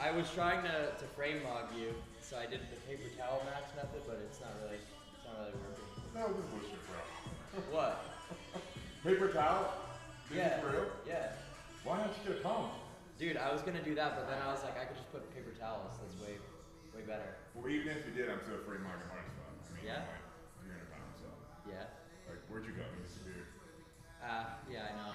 I was trying to frame mug you, so I did the paper towel max method, but it's not really working. No, this is bullshit, bro. What? Paper towel? This Yeah. is for real? Yeah. Why don't you get a comb? Dude, I was gonna do that, but then I was like, I could just put paper towels. That's way better. Well, even if you did, I'm still afraid Mark and hard stuff. I mean, Yeah? I'm like 300 pounds, so. Yeah. Like, where'd you go? You disappeared. Yeah, I know.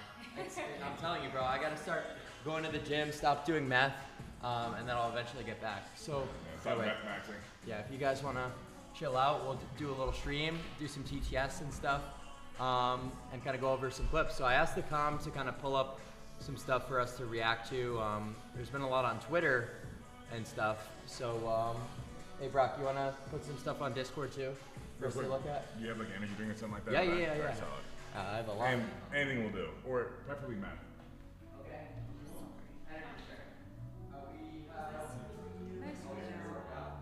I'm telling you, bro. I gotta start going to the gym, stop doing meth, and then I'll eventually get back. So, Stop anyway, meth maxing. yeah, if you guys wanna chill out, we'll do a little stream, do some TTS and stuff, and kind of go over some clips. So I asked the comm to kind of pull up some stuff for us to react to. There's been a lot on Twitter and stuff. So, hey Brock, you wanna put some stuff on Discord too for us to look at? Do you have like an energy drink or something like that? Yeah. Very solid. I have a lot. And anything will do, or preferably meth. Okay.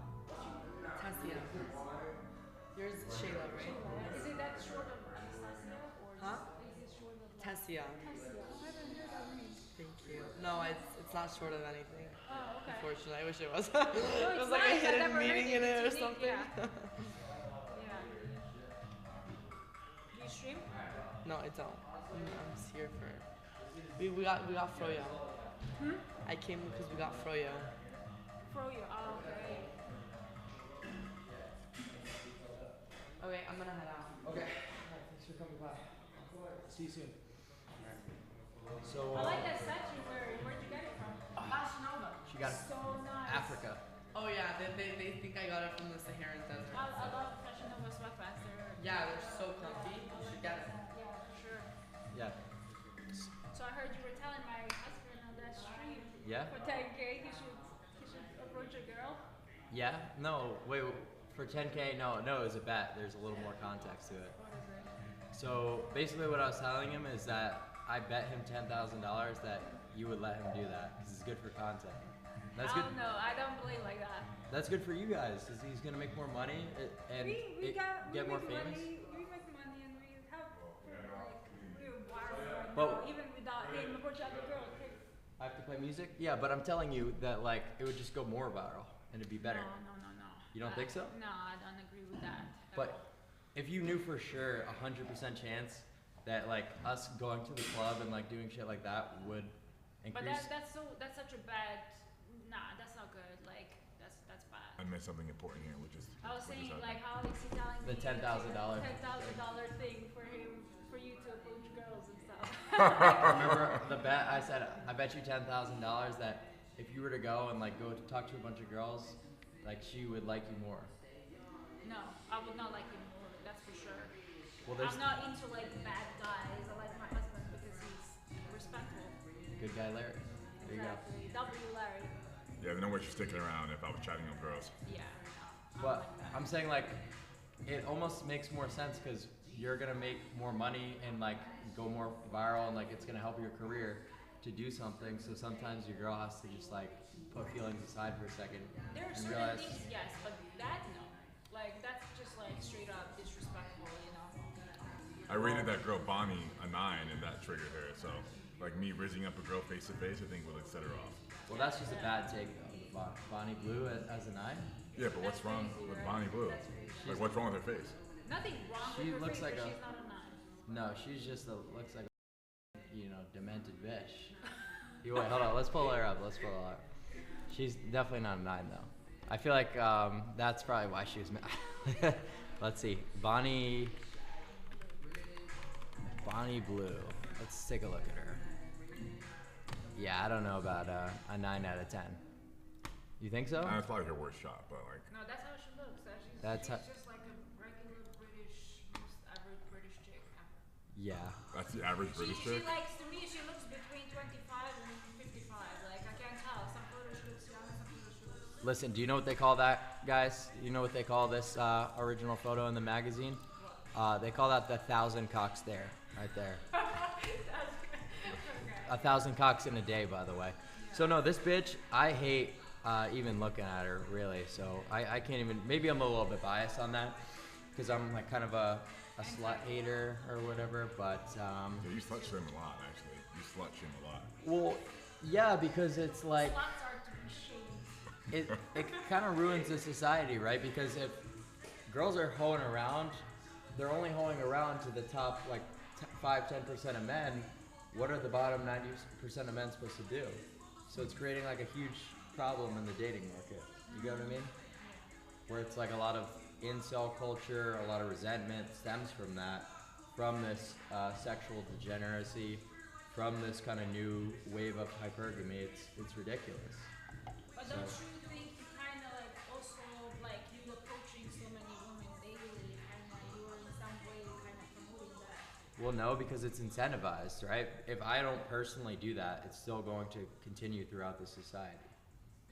Tessia. Yours is Shayla, right? Is it that short of Anastasia or Huh? is it short of Tessia. Tessia? I haven't heard that name. Thank you. No, it's not short of anything. Oh, okay. Unfortunately, I wish it was. No, it it's was like nice. a I've hidden never heard meaning in it or It's unique, something. Yeah. Do you stream? No, I don't. I'm just here for. We got Froyo. I came because we got Froyo. Froyo. Oh, okay. Okay, I'm gonna head out. Okay. Thanks for coming by. See you soon. So, I like that statue. Where'd you get it from? Nova. she got So nice. Africa. Oh yeah, they think I got it from the Saharan desert. I love Fashion Nova sweatpants. Yeah, they're so comfy. You should get it. Yeah, for sure. Yeah. So I heard you were telling my husband on that stream. Yeah? For 10K, he should approach a girl. Yeah? No, wait, for 10K, no, it was a bet. There's a little more context to it. What is it? So basically what I was telling him is that I bet him $10,000 that you would let him do that because it's good for content. That's I good. don't know. I don't believe like that. That's good for you guys because he's gonna make more money and We get more make famous. money, we make money and we have we're wild right But- now, even without him approaching other girls. Hey. I have to play music? Yeah, but I'm telling you that like it would just go more viral and it'd be better. No. You don't think so? No, I don't agree with that. at But all. if you knew for sure 100% chance that like us going to the club and like doing shit like that would But increase. that's such a bad. Nah, that's not good. Like that's bad. I missed something important here, which is. I was what saying just like happened. how is he telling The me $10,000 $10,000 thing for you to approach girls and stuff. Remember the bet? I said I bet you $10,000 that if you were to go and like go to talk to a bunch of girls, like she would like you more. No, I would not like him more. That's for sure. Well, there's I'm not into like bad guys. I like my husband because he's respectful. good guy Larry. There you go. Exactly. W. Larry. Yeah, there's no way she's sticking around if I was chatting with girls. Yeah. No, But like that. I'm saying like it almost makes more sense because you're gonna make more money and like go more viral and like it's gonna help your career to do something. So sometimes your girl has to just like put feelings aside for a second There are and certain realize. things, yes, but that no. Like that's just like straight up disrespectful, you know. I rated that girl Bonnie a 9, and that triggered her. So, like me rizzing up a girl face to face, I think would like set her off. Well, that's just a bad take though. Bonnie Blue as a 9. Yeah, but what's That's wrong crazy, with right? Bonnie Blue? That's crazy. Like, what's wrong with her face? Nothing wrong She with her looks face, like but a- she's not a 9. No, she's just looks like a demented bitch. Wait, hold on. Let's pull her up. She's definitely not a 9 though. I feel like that's probably why she was mad. Let's see. Bonnie Blue. Let's take a look at her. Yeah, I don't know about a 9 out of 10. You think so? That's probably her worst shot, but like, No, that's how she looks. That's She's how- just like a regular British, most average British chick ever. Yeah. that's the average British She chick. likes, to me, she looks between 25 and 55. Like, I can't tell. Some photos she looks young, some photos she looks... Listen, do you know what they call that, guys? You know what they call this original photo in the magazine? They call that the 1,000 cocks there, right there. Okay. 1,000 cocks in a day, by the way. So no, this bitch, I hate even looking at her, really. So I can't even. Maybe I'm a little bit biased on that because I'm like kind of a slut hater or whatever. But Yeah, you slut shame a lot, actually. You slut shame a lot. well, yeah, because it's like Sluts are to be shamed. it kind of ruins the society, right? Because if girls are hoeing around, they're only hoeing around to the top like 5-10% of men. What are the bottom 90% of men supposed to do? So it's creating like a huge problem in the dating market. You get what I mean? Where it's like a lot of incel culture, a lot of resentment stems from that, from this sexual degeneracy, from this kind of new wave of hypergamy. It's ridiculous. But don't you think you kind of like also like you approaching so many women daily, kind of you're in some way kind of promoting that? Well, no, because it's incentivized, right? If I don't personally do that, it's still going to continue throughout the society.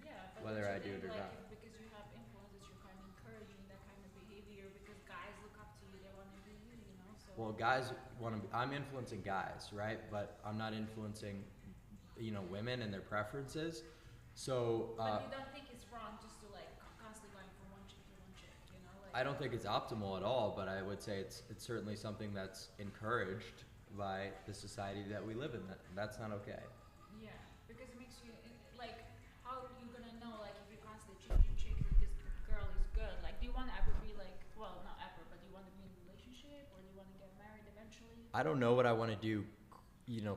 Yeah, but Whether don't I you do it think, or like, not. because you have influences, you're kind of encouraging that kind of behavior because guys look up to you, they want to be you, you know? So Well, guys want to. I'm influencing guys, right? But I'm not influencing, women and their preferences. So but you don't think it's wrong just to like constantly going from one chick to one chick, you know? Like I don't think it's optimal at all. But I would say it's certainly something that's encouraged by the society that we live in. That's not okay. yeah, because it makes you like how you gonna know like if you constantly changing chicks if this girl is good? Like, do you want to ever be like, well, not ever, but do you want to be in a relationship or do you want to get married eventually? I don't know what I want to do,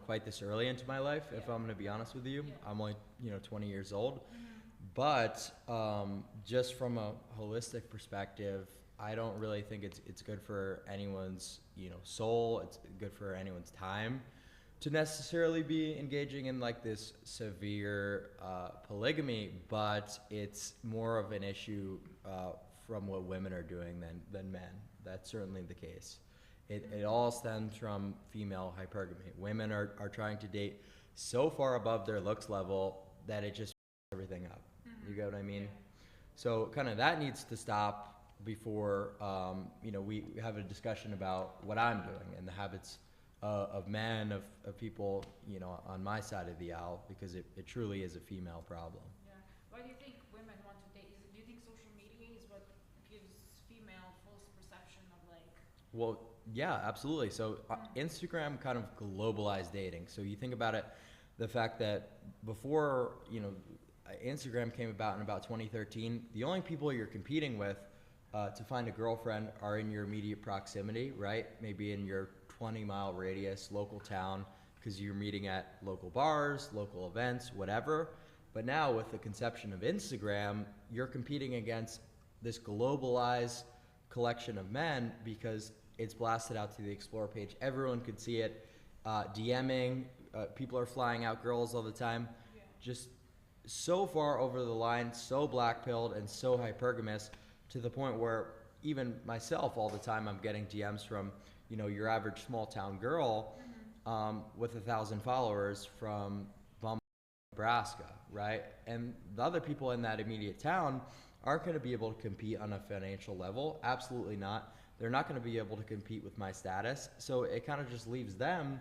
quite this early into my life. If Yeah. I'm going to be honest with you, Yeah. I'm only 20 years old. Mm-hmm. But just from a holistic perspective, I don't really think it's good for anyone's soul. It's good for anyone's time to necessarily be engaging in like this severe polygamy. But it's more of an issue from what women are doing than men. That's certainly the case. It all stems from female hypergamy. Women are trying to date so far above their looks level that it just everything up. You get what I mean? So kind of that needs to stop before we have a discussion about what I'm doing and the habits of men, of people on my side of the aisle, because it truly is a female problem. Yeah. Why do you think women want to date? Do you think social media is what gives female false perception of like? Well, yeah, absolutely. So Instagram kind of globalized dating. So you think about it, the fact that before, Instagram came about in about 2013, the only people you're competing with to find a girlfriend are in your immediate proximity, right? Maybe in your 20-mile radius, local town, because you're meeting at local bars, local events, whatever. But now with the conception of Instagram, you're competing against this globalized collection of men because it's blasted out to the Explore page. Everyone could see it. DMing, people are flying out girls all the time. Yeah. Just so far over the line, so black-pilled and so hypergamous to the point where even myself all the time I'm getting DMs from, your average small-town girl with 1,000 followers from Nebraska, right? And the other people in that immediate town aren't going to be able to compete on a financial level. Absolutely not. They're not going to be able to compete with my status. So it kind of just leaves them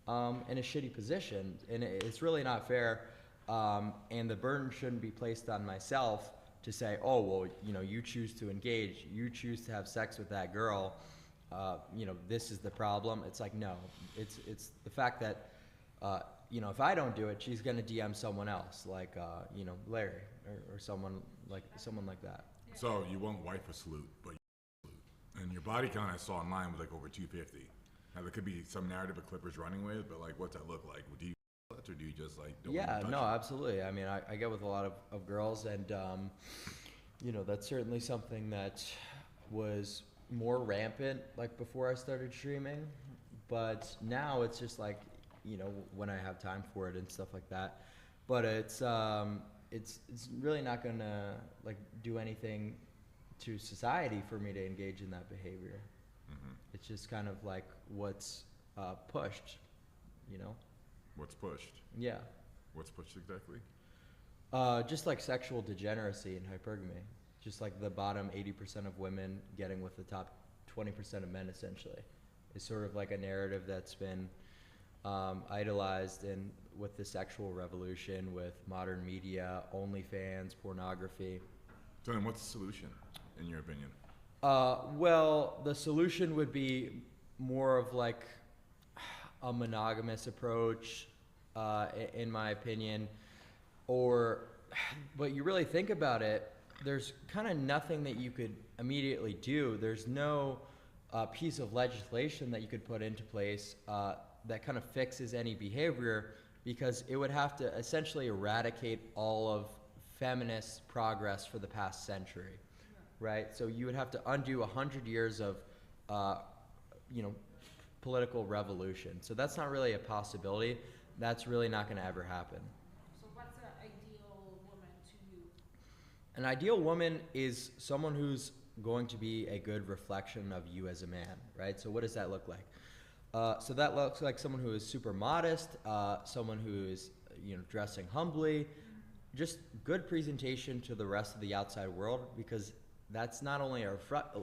in a shitty position. And it's really not fair. And the burden shouldn't be placed on myself to say, oh, well, you choose to engage. You choose to have sex with that girl. This is the problem. It's like, no. It's the fact that, if I don't do it, she's going to DM someone else, like, Larry or someone like that. So you won't wife a salute, but you salute. And your body count I saw online was like over 250. Now there could be some narrative of Clippers running with, but like, what's that look like? Do you or do you just like don't Yeah, touch no, it? absolutely. I mean, I get with a lot of girls, and that's certainly something that was more rampant like before I started streaming, but now it's just like when I have time for it and stuff like that. But it's really not gonna like do anything to society for me to engage in that behavior. It's just kind of like what's pushed, What's pushed? Yeah. What's pushed exactly? Just like sexual degeneracy and hypergamy. Just like the bottom 80% of women getting with the top 20% of men, essentially. It's sort of like a narrative that's been idolized in with the sexual revolution, with modern media, OnlyFans, pornography. So then what's the solution, in your opinion? Well, the solution would be more of like a monogamous approach, in my opinion, or but you really think about it, there's kind of nothing that you could immediately do. There's no piece of legislation that you could put into place that kind of fixes any behavior, because it would have to essentially eradicate all of feminist progress for the past century, right? So you would have to undo 100 years of, you know, political revolution. So that's not really a possibility. That's really not going to ever happen. So what's an ideal woman to you? An ideal woman is someone who's going to be a good reflection of you as a man, right? So what does that look like? So that looks like someone who is super modest, someone who is, you know, dressing humbly, just good presentation to the rest of the outside world, because that's not only a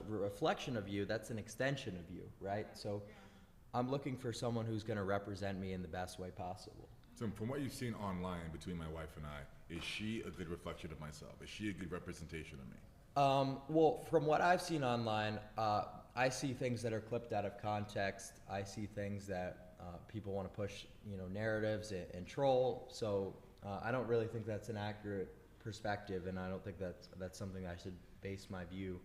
reflection of you, that's an extension of you, right? So I'm looking for someone who's going to represent me in the best way possible. So from what you've seen online between my wife and I, is she a good reflection of myself? Is she a good representation of me? Well, from what I've seen online, I see things that are clipped out of context. I see things that people want to push, you know, narratives and troll. So I don't really think that's an accurate perspective, and I don't think that's something I should base my view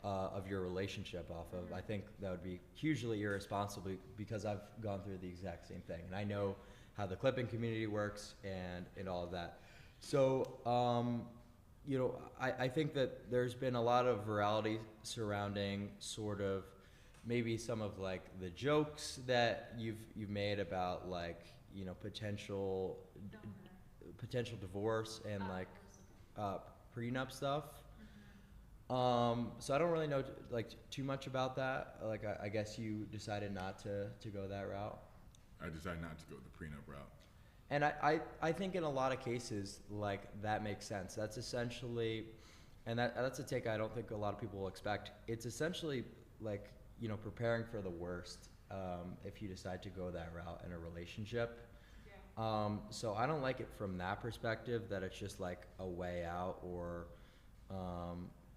of your relationship off of. I think that would be hugely irresponsible, because I've gone through the exact same thing, and I know how the clipping community works and all of that. So, you know, I think that there's been a lot of virality surrounding sort of maybe some of like the jokes that you've made about, like, you know, potential divorce and like prenup stuff. So I don't really know like too much about that. Like I guess you decided not to go that route. I decided not to go the prenup route. And I think in a lot of cases, like, that makes sense. That's essentially, and that's a take I don't think a lot of people will expect. It's essentially like, you know, preparing for the worst if you decide to go that route in a relationship. So I don't like it from that perspective, that it's just like a way out, or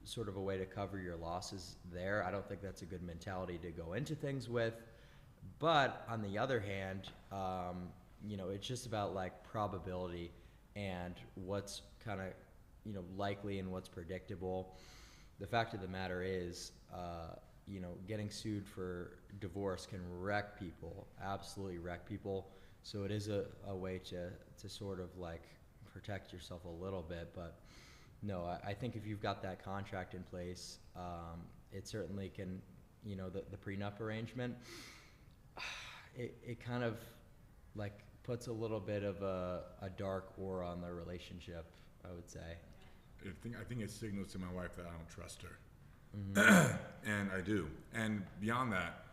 sort of a way to cover your losses there. I don't think that's a good mentality to go into things with. But on the other hand, you know, it's just about like probability and what's kind of, you know, likely and what's predictable. The fact of the matter is, you know, getting sued for divorce can wreck people, absolutely wreck people. So it is a way to sort of like protect yourself a little bit. But no, I think if you've got that contract in place, it certainly can, you know, the prenup arrangement, it kind of like puts a little bit of a dark aura on the relationship, I would say. I think it signals to my wife that I don't trust her. Mm-hmm. And I do. And beyond that,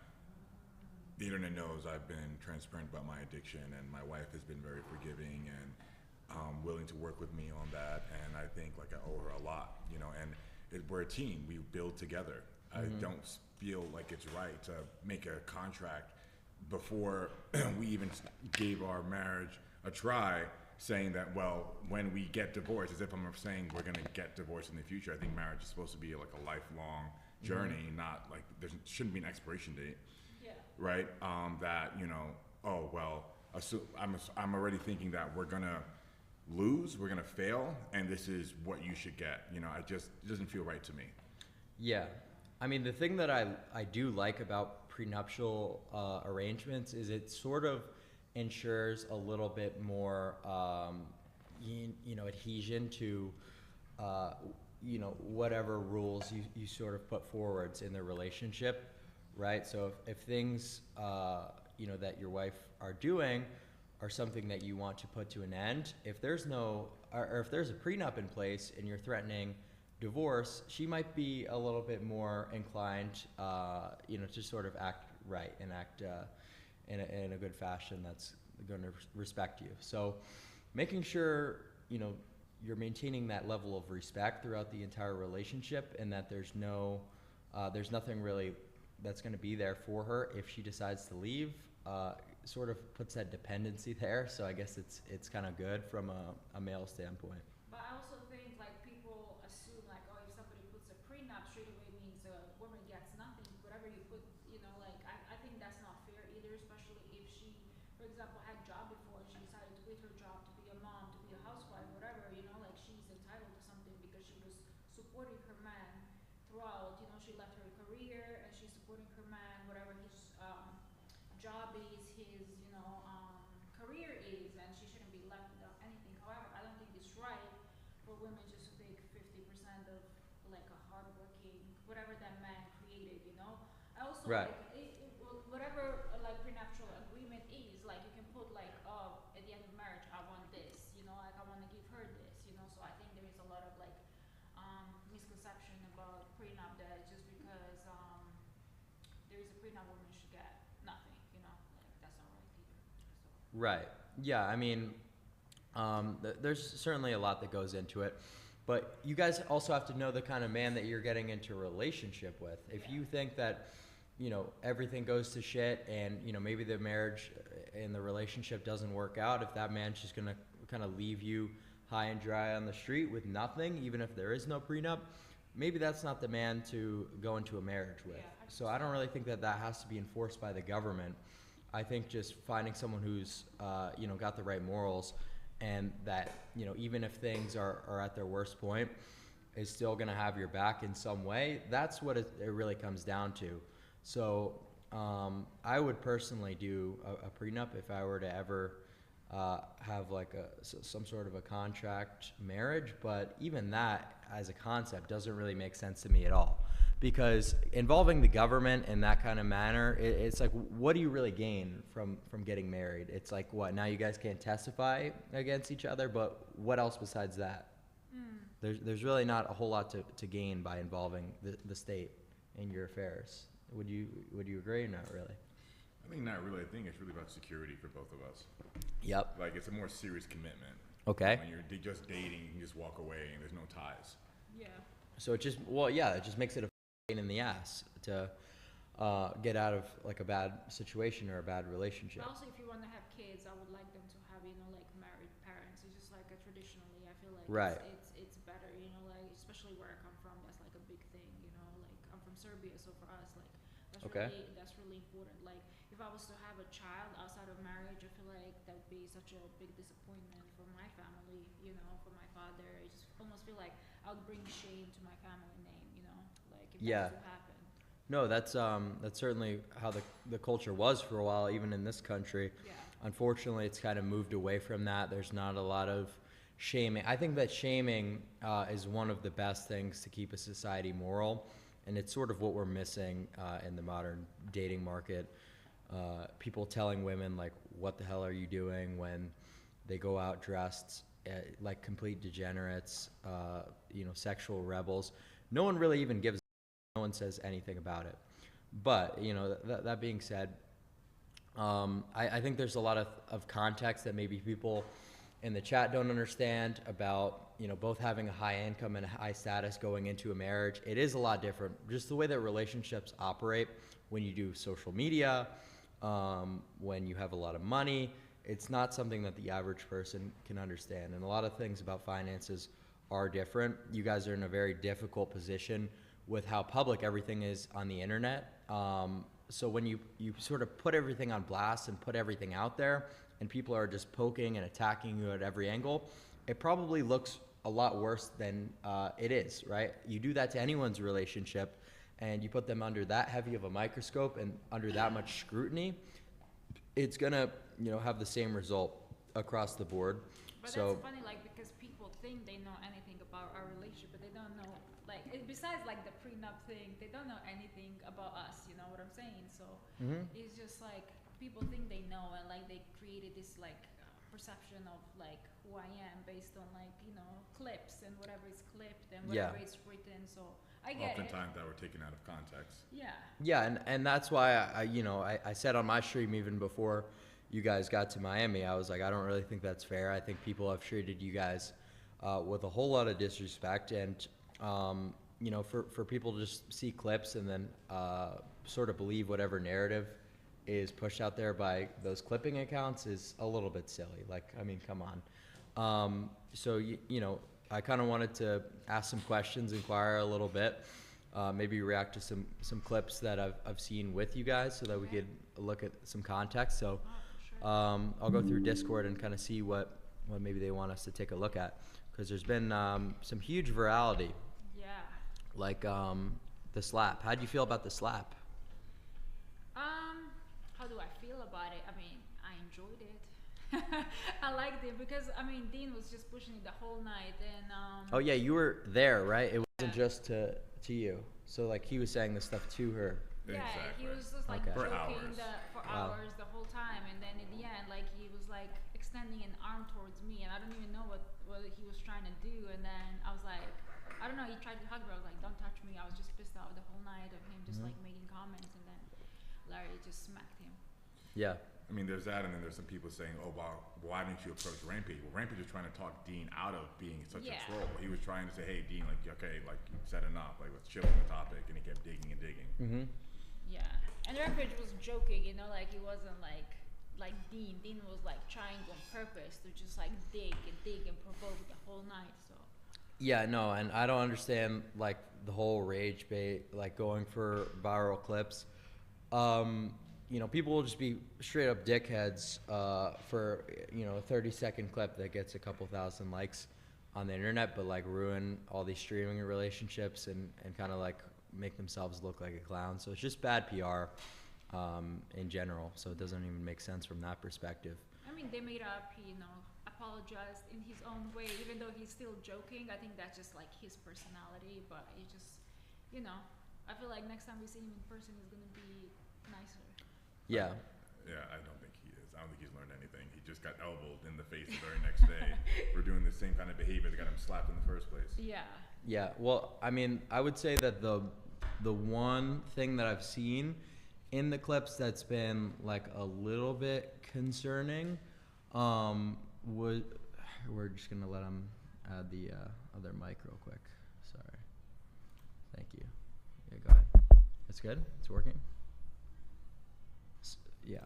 the internet knows I've been transparent about my addiction, and my wife has been very forgiving and willing to work with me on that. And I think like I owe her a lot, you know, and we're a team. We build together. I don't feel like it's right to make a contract before we even gave our marriage a try, saying that, well, when we get divorced, as if I'm saying we're going to get divorced in the future. I think marriage is supposed to be like a lifelong journey, not like there shouldn't be an expiration date. Right? That, you know, oh, well, I'm already thinking that we're going to lose, we're going to fail, and this is what you should get. You know, it doesn't feel right to me. Yeah. I mean, the thing that I do like about prenuptial arrangements is it sort of ensures a little bit more, you know, adhesion to, you know, whatever rules you sort of put forwards in the relationship, right? So if things, you know, that your wife are doing are something that you want to put to an end, if there's or if there's a prenup in place and you're threatening divorce, she might be a little bit more inclined, you know, to sort of act right and act in a good fashion that's going to respect you. So making sure, you know, you're maintaining that level of respect throughout the entire relationship, and that there's nothing really that's going to be there for her if she decides to leave, sort of puts that dependency there. So I guess it's kind of good from a male standpoint. But I also think like people assume like, oh, if somebody puts a prenup, straight away means a woman gets nothing. Whatever you put, you know, like I think that's not fair either, especially if she, for example, had a job before and she decided to quit her job to be a mom, to be a housewife, whatever, you know, like she's supporting her man throughout. You know, she left her career and she's supporting her man, whatever his job is, his career is, and she shouldn't be left without anything. However, I don't think it's right for women just to take 50% of like a hardworking whatever that man created. You know, I also Right. like whatever like prenuptial agreement is, like you can put like, oh, at the end of marriage I want this, you know, like I want to give her this, you know. So I think there is a lot of like misconception about prenup, that just because there is a prenup, women should get nothing, you know, like that's not right either. So Right. Yeah. I mean, there's certainly a lot that goes into it, but you guys also have to know the kind of man that you're getting into a relationship with. If Yeah. you think that, you know, everything goes to shit and, you know, maybe the marriage and the relationship doesn't work out, if that man's just gonna kind of leave you high and dry on the street with nothing, even if there is no prenup, maybe that's not the man to go into a marriage with. Yeah, So I don't really think that that has to be enforced by the government. I think just finding someone who's, you know, got the right morals, and that, you know, even if things are at their worst point, is still going to have your back in some way. That's what it really comes down to. So I would personally do a prenup if I were to ever have like some sort of a contract marriage. But even that as a concept doesn't really make sense to me at all. Because involving the government in that kind of manner, it's like, what do you really gain from getting married? It's like, what, now you guys can't testify against each other, but what else besides that? There's really not a whole lot to gain by involving the state in your affairs. Would you agree or not really? I think not really. I think it's really about security for both of us. Yep. Like, it's a more serious commitment. Okay. When you're just dating, you can just walk away and there's no ties. yeah. So it just, well, yeah, it just makes it a pain in the ass to get out of like a bad situation or a bad relationship. But also, if you want to have kids, I would like them to have, you know, like married parents. It's just like traditionally, I feel like Right. it's better, you know, like especially where I come from, that's like a big thing, you know. Like I'm from Serbia, so for us, like Okay. that's really important. Like if I was to have a child outside of marriage, I feel like that would be such a big disappointment for my family, you know, for my father. I just almost feel like I would bring shame to my family name, you know, like if Yeah. that was to happen. No, that's certainly how the culture was for a while, even in this country. Yeah. Unfortunately, it's kind of moved away from that. There's not a lot of shaming. I think that shaming is one of the best things to keep a society moral, and it's sort of what we're missing in the modern dating market. People telling women like, "What the hell are you doing?" when they go out dressed like complete degenerates, you know, sexual rebels. No one really even gives. No one says anything about it. But, you know, that being said, I think there's a lot of context that maybe people in the chat don't understand about, you know, both having a high income and a high status going into a marriage. It is a lot different. Just the way that relationships operate when you do social media, when you have a lot of money, it's not something that the average person can understand. And a lot of things about finances are different. You guys are in a very difficult position with how public everything is on the internet. So when you sort of put everything on blast and put everything out there, and people are just poking and attacking you at every angle, it probably looks a lot worse than it is, right? You do that to anyone's relationship, and you put them under that heavy of a microscope and under that much scrutiny, it's gonna, you know, have the same result across the board. But So that's funny, like, because people think they know anything about our relationship, but they don't know, like, besides, like, the prenup thing, they don't know anything about us, you know what I'm saying? So, it's just, like, people think they know, and, like, they created this, like, perception of, like, who I am based on, like, you know, clips and whatever is clipped and Yeah. whatever is written, so I get Oftentimes that were taken out of context. it. Yeah. yeah, and that's why I said on my stream even before you guys got to Miami, I was like, I don't really think that's fair. I think people have treated you guys with a whole lot of disrespect, and you know, for people to just see clips and then sort of believe whatever narrative is pushed out there by those clipping accounts is a little bit silly. Like, I mean, come on. So you know, I kind of wanted to ask some questions, inquire a little bit, maybe react to some clips that I've seen with you guys, so that we could look at some context. So I'll go through Discord and kind of see what maybe they want us to take a look at, because there's been some huge virality. Yeah, like the slap. How'd you feel about the slap? How do I feel about it? I mean, I enjoyed it. I liked it because I mean, Dean was just pushing it the whole night, and Oh yeah, you were there, right? It wasn't just to you. So like he was saying this stuff to her. yeah, Exactly. he was just like Okay. For joking hours. for Wow. hours the whole time, and then in the end, like he was like extending an arm towards me, and I don't even know what he was trying to do. And then I was like, I don't know. He tried to hug me. I was like, don't touch me. I was just pissed out the whole night of him just like making comments, and then Larry just smacked him. Yeah. I mean, there's that, and then there's some people saying, "Oh, wow, why didn't you approach Rampage?" Well, Rampage was trying to talk Dean out of being such Yeah. a troll. He was trying to say, "Hey, Dean, like, okay, like you said enough. Like, let's chill on the topic." And he kept digging and digging. Mm-hmm. Yeah, and Rampage was joking, you know, like he wasn't like Dean. Dean was like trying on purpose to just like dig and provoke the whole night. So Yeah, no, and I don't understand like the whole rage bait, like going for viral clips. You know, people will just be straight up dickheads for, you know, a 30-second clip that gets a couple thousand likes on the internet, but like ruin all these streaming relationships and kind of like make themselves look like a clown. So it's just bad PR in general. So it doesn't even make sense from that perspective. I mean, they made up, he, you know, apologized in his own way, even though he's still joking. I think that's just like his personality, but he just, you know, I feel like next time we see him in person, he's gonna be nicer. Yeah. Yeah, I don't think he is. I don't think he's learned anything. He just got elbowed in the face the very next day for doing the same kind of behavior that got him slapped in the first place. Yeah. Yeah, well, I mean, I would say that the one thing that I've seen in the clips that's been like a little bit concerning, we're just gonna let him add the other mic real quick. Sorry. Thank you. Yeah, go ahead. That's good. It's working. Yeah.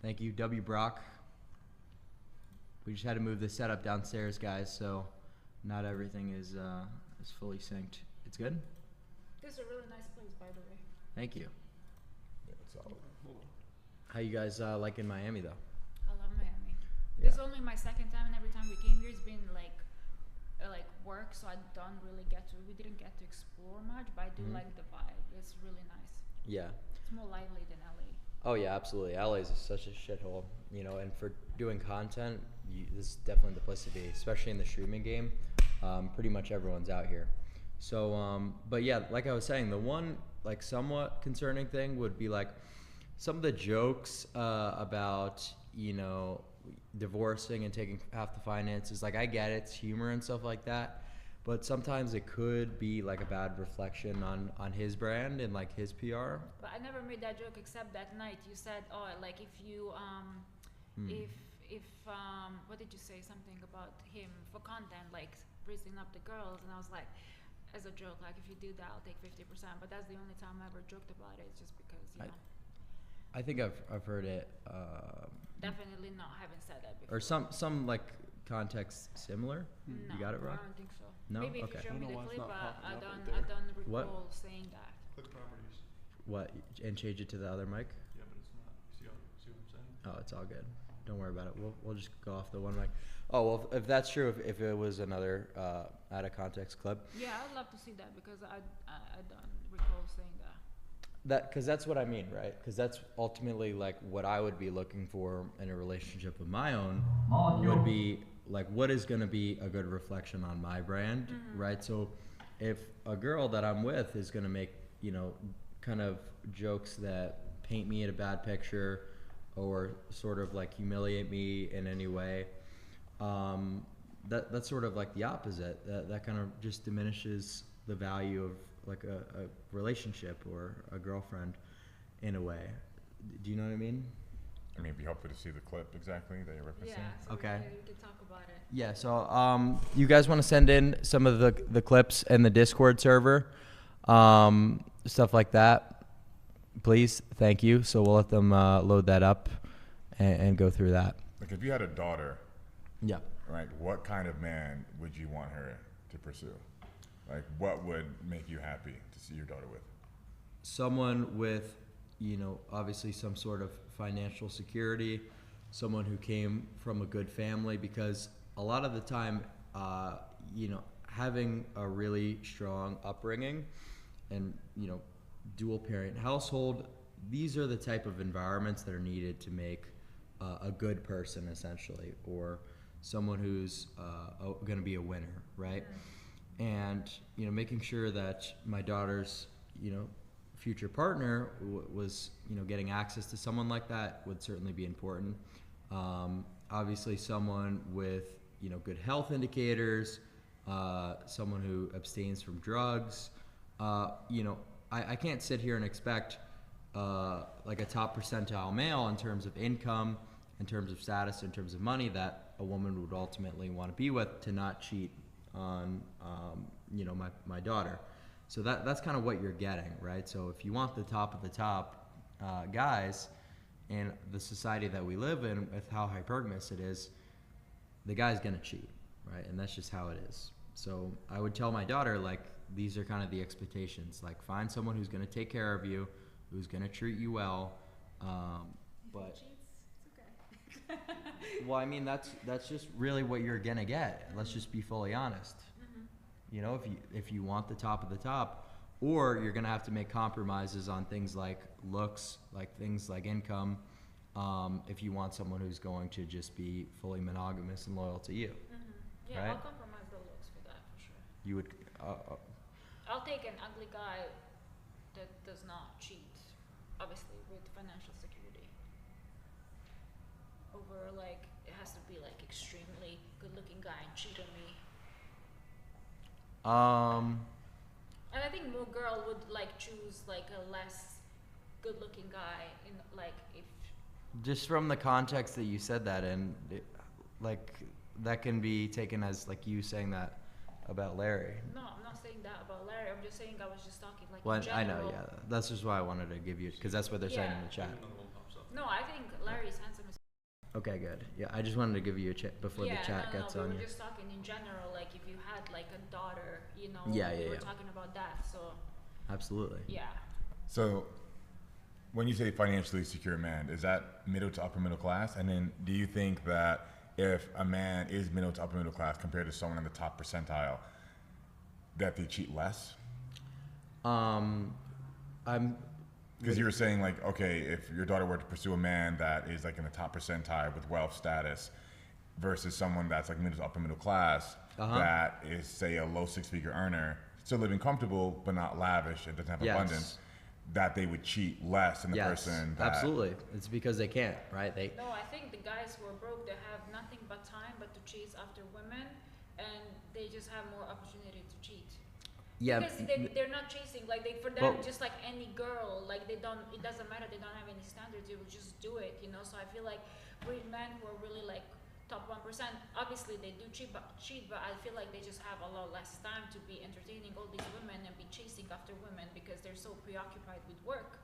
Thank you, W. Brock. We just had to move the setup downstairs, guys, so not everything is fully synced. It's good? This is a really nice place, by the way. Thank you. Yeah, it's solid. How you guys liking Miami, though? I love Miami. Yeah. This is only my second time, and every time we came here, it's been like work, so I we didn't get to explore much, but I do like the vibe. It's really nice. Yeah. It's more lively than LA. Oh, yeah, absolutely. LA is such a shithole, you know, and for doing content, this is definitely the place to be, especially in the streaming game. Pretty much everyone's out here. So, but yeah, like I was saying, the one like somewhat concerning thing would be like some of the jokes about, you know, divorcing and taking half the finances. Like I get it, it's humor and stuff like that, but sometimes it could be like a bad reflection on his brand and like his PR. But I never made that joke except that night. You said, oh, like if you if what did you say, something about him for content, like raising up the girls, and I was like, as a joke, like if you do that, I'll take 50%. But that's the only time I ever joked about it. It's just because, you know. I think I've heard it. Definitely not. I haven't said that before. Or some like context similar. No, You got it, I Rob? don't think so. No? Maybe Okay. if you show I me don't the know why it's clip, not I popping up don't right I there. don't What? recall saying that. Click properties. What? And change it to the other mic? Yeah, but it's not. See what I'm saying? Oh, it's all good. Don't worry about it. We'll just go off the one mic. Oh well, if that's true, if it was another out of context clip. Yeah, I'd love to see that because I don't recall saying that. Because that's what I mean, right? Because that's ultimately like what I would be looking for in a relationship of my own would be like what is going to be a good reflection on my brand, right? So if a girl that I'm with is going to make, you know, kind of jokes that paint me in a bad picture or sort of like humiliate me in any way, that's sort of like the opposite. That kind of just diminishes the value of like a relationship or a girlfriend in a way. Do you know what I mean? I mean, it'd be helpful to see the clip exactly that you're referencing. Yeah, so Okay. we can talk about it. Yeah, so you guys want to send in some of the clips in the Discord server, stuff like that, please? Thank you. So we'll let them load that up and go through that. Like if you had a daughter, Yeah. right, what kind of man would you want her to pursue? Like what would make you happy to see your daughter with? Someone with, you know, obviously some sort of financial security, someone who came from a good family, because a lot of the time, you know, having a really strong upbringing and dual parent household, these are the type of environments that are needed to make a good person, essentially, or someone who's going to be a winner, right? And making sure that my daughter's future partner was getting access to someone like that would certainly be important. Obviously, someone with good health indicators, someone who abstains from drugs. I can't sit here and expect like a top percentile male in terms of income, in terms of status, in terms of money that a woman would ultimately want to be with to not cheat on my daughter. So that's kind of what you're getting, right? So if you want the top of the top guys in the society that we live in, with how hypergamous it is, the guy's gonna cheat, right? And that's just how it is. So I would tell my daughter, like, these are kind of the expectations. Like, find someone who's gonna take care of you, who's gonna treat you well. But Cheats, it's okay. well, I mean, that's just really what you're gonna get. Let's just be fully honest. If you want the top of the top, or you're gonna have to make compromises on things like looks, like things like income, if you want someone who's going to just be fully monogamous and loyal to you. Yeah, Right? I'll compromise the looks for that for sure. You would, I'll take an ugly guy that does not cheat, obviously with financial security. Over like it has to be like extremely good-looking guy and cheat on me. And I think more girl would like choose like a less good-looking guy in like if. just from the context that you said that in, like, that can be taken as like you saying that about Larry. No, I'm not saying that about Larry. I'm just saying I was just talking like Well, in I general. know, yeah. That's just why I wanted to give you, because that's what they're saying in Yeah. the chat. Another one pops up. No, I think Larry's handsome as. Okay, good. Yeah, I just wanted to give you a chat before the chat no, gets we on were you. just talking in general, like if you had like a daughter, Yeah, we yeah, were yeah. talking about that. So Absolutely. yeah. So, when you say financially secure man, is that middle to upper middle class? And then, do you think that if a man is middle to upper middle class compared to someone in the top percentile, that they cheat less? I'm Because you were saying like, okay, if your daughter were to pursue a man that is like in the top percentile with wealth status, versus someone that's like middle to upper middle class, that is say a low six-figure earner, still living comfortable but not lavish and doesn't have Yes. abundance, that they would cheat less than the yes, person that. absolutely. It's because they can't, right? No, I think the guys who are broke, they have nothing but time but to chase after women, and they just have more opportunity to cheat. Yeah. Because they're not chasing, like for them, Well- just like any girl, like it doesn't matter, they don't have any standards, they will just do it, So I feel like with men who are really like top 1%, obviously they do cheat, but I feel like they just have a lot less time to be entertaining all these women and be chasing after women because they're so preoccupied with work.